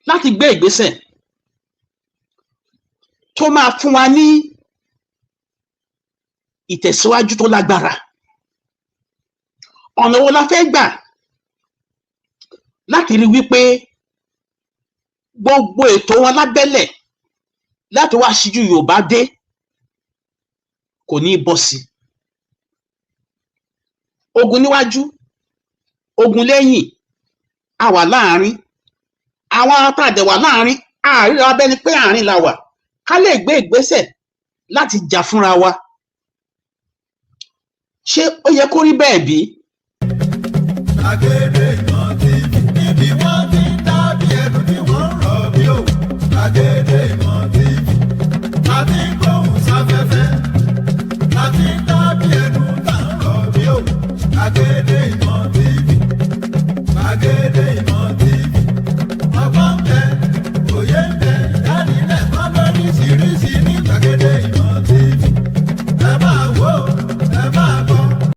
[SPEAKER 4] Láti gbé ìgbésẹ̀ tó máa fún wa ní ìtẹ̀síwájú tó lágbára. Ọ̀nà wo la fẹ́ gbà láti rí wípé gbogbo ètò wọn lábẹ́lẹ̀ láti wá síjú Yorùbá dé kò ní bọ́ sí. Ogun níwájú, ogun lẹ́yìn, a wà láàrin. Àwọn àtàdẹ̀ wà láàrin, àárín abẹ́ni pé àárín la wà. Ká lè gbé ìgbésẹ̀ láti jà fúnra wa. Ṣé ó yẹ kó rí bẹ́ẹ̀ bí?
[SPEAKER 8] Gbàgede ìmọ̀ TV, níbi wọ́n ti ń dábìí ẹ̀dùn tí wọ́n ń rọ̀ bí òwú. Gbàgede ìmọ̀ TV, láti ń kọ́